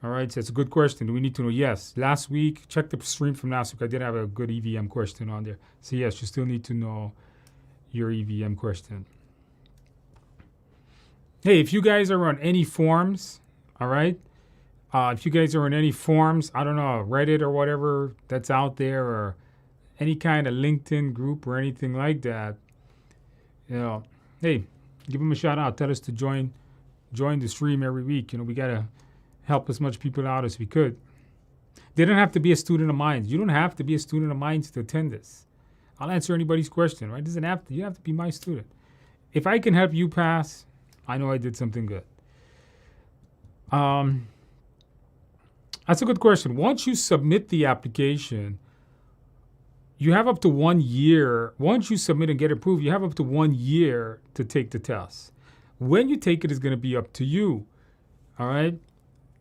All right, so it's a good question. Do we need to know? Yes. Last week, check the stream from last week. I did have a good EVM question on there. So yes, you still need to know your EVM question. Hey, if you guys are on any forums, all right? If you guys are in any forums, I don't know, Reddit or whatever that's out there, or any kind of LinkedIn group or anything like that, hey, give them a shout out. Tell us to join the stream every week. We got to help as much people out as we could. They don't have to be a student of mine. You don't have to be a student of mine to attend this. I'll answer anybody's question, right? You have to be my student. If I can help you pass, I know I did something good. That's a good question. Once you submit the application, you have up to 1 year. Once you submit and get approved, you have up to 1 year to take the test. When you take it is going to be up to you. All right?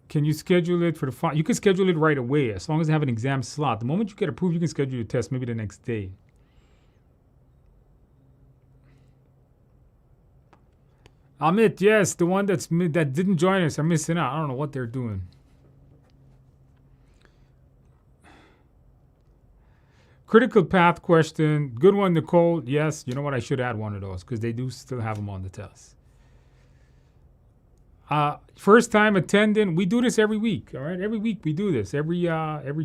Can you schedule it for the you can schedule it right away as long as you have an exam slot. The moment you get approved, you can schedule your test maybe the next day. Amit, yes, the one that didn't join us are missing out. I don't know what they're doing. Critical path question. Good one, Nicole. Yes, you know what? I should add one of those because they do still have them on the test. First time attending. We do this every week. All right, every week we do this. Every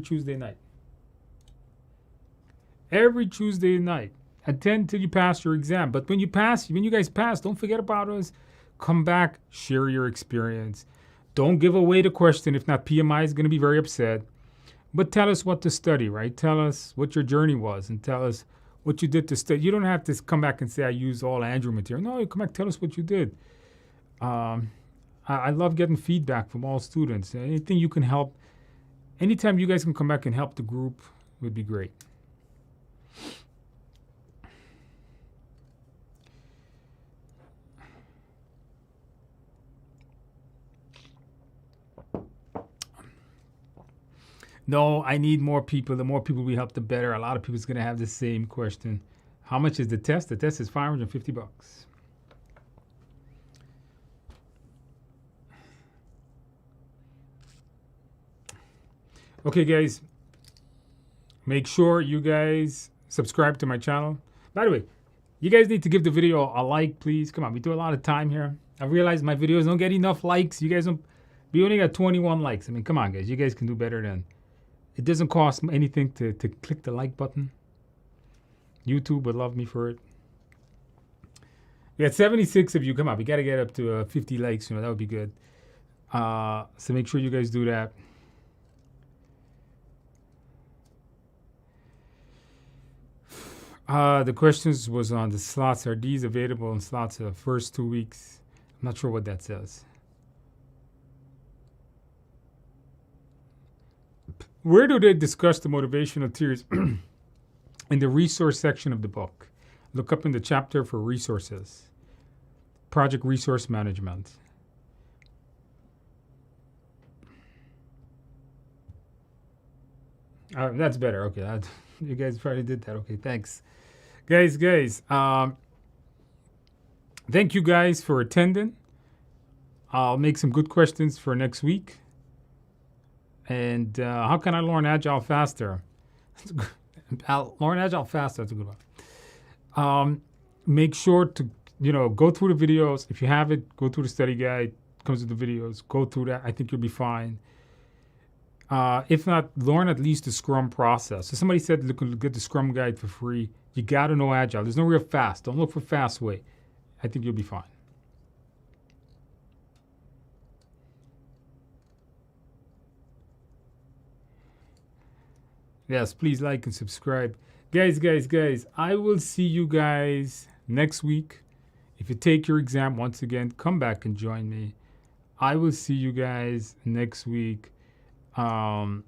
Tuesday night. Every Tuesday night. Attend till you pass your exam. But when you guys pass, don't forget about us. Come back, share your experience. Don't give away the question. If not, PMI is going to be very upset. But tell us what to study, right? Tell us what your journey was and tell us what you did to study. You don't have to come back and say, I used all Andrew material. No, you come back, tell us what you did. I love getting feedback from all students. Anything you can help, anytime you guys can come back and help the group would be great. No, I need more people. The more people we help, the better. A lot of people's going to have the same question. How much is the test? The test is $550. Okay, guys. Make sure you guys subscribe to my channel. By the way, you guys need to give the video a like, please. Come on, we do a lot of time here. I realize my videos don't get enough likes. You guys don't. We only got 21 likes. I mean, come on, guys. You guys can do better than. It doesn't cost anything to click the like button. YouTube would love me for it. We got 76 of you. Come on, we got to get up to 50 likes. That would be good. So make sure you guys do that. The questions was on the slots. Are these available in slots the first 2 weeks? I'm not sure what that says. Where do they discuss the motivational tiers? In the resource section of the book. Look up in the chapter for resources. Project resource management. That's better. Okay, you guys probably did that. Okay, thanks. Guys, thank you guys for attending. I'll make some good questions for next week. And how can I learn Agile faster? Learn Agile faster. That's a good one. Make sure to go through the videos. If you have it, go through the study guide. Comes with the videos. Go through that. I think you'll be fine. If not, learn at least the Scrum process. So somebody said look at the Scrum guide for free. You got to know Agile. There's no real fast. Don't look for fast way. I think you'll be fine. Yes, please like and subscribe. Guys, I will see you guys next week. If you take your exam, once again, come back and join me. I will see you guys next week. Somebody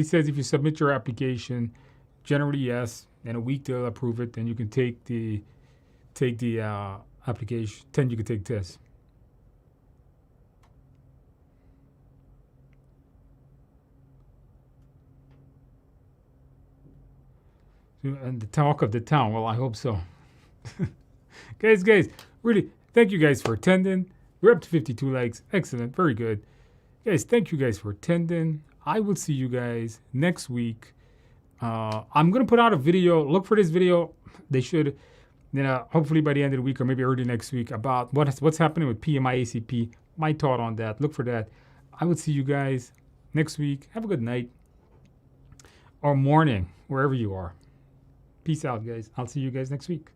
says if you submit your application, generally yes, in a week they'll approve it, and you can take the application. Then you can take tests. And the talk of the town. Well, I hope so. guys, really, thank you guys for attending. We're up to 52 likes. Excellent. Very good. Guys, thank you guys for attending. I will see you guys next week. I'm going to put out a video. Look for this video. They should, hopefully by the end of the week or maybe early next week about what's happening with PMI ACP. My thought on that. Look for that. I will see you guys next week. Have a good night. or morning, wherever you are. Peace out, guys. I'll see you guys next week.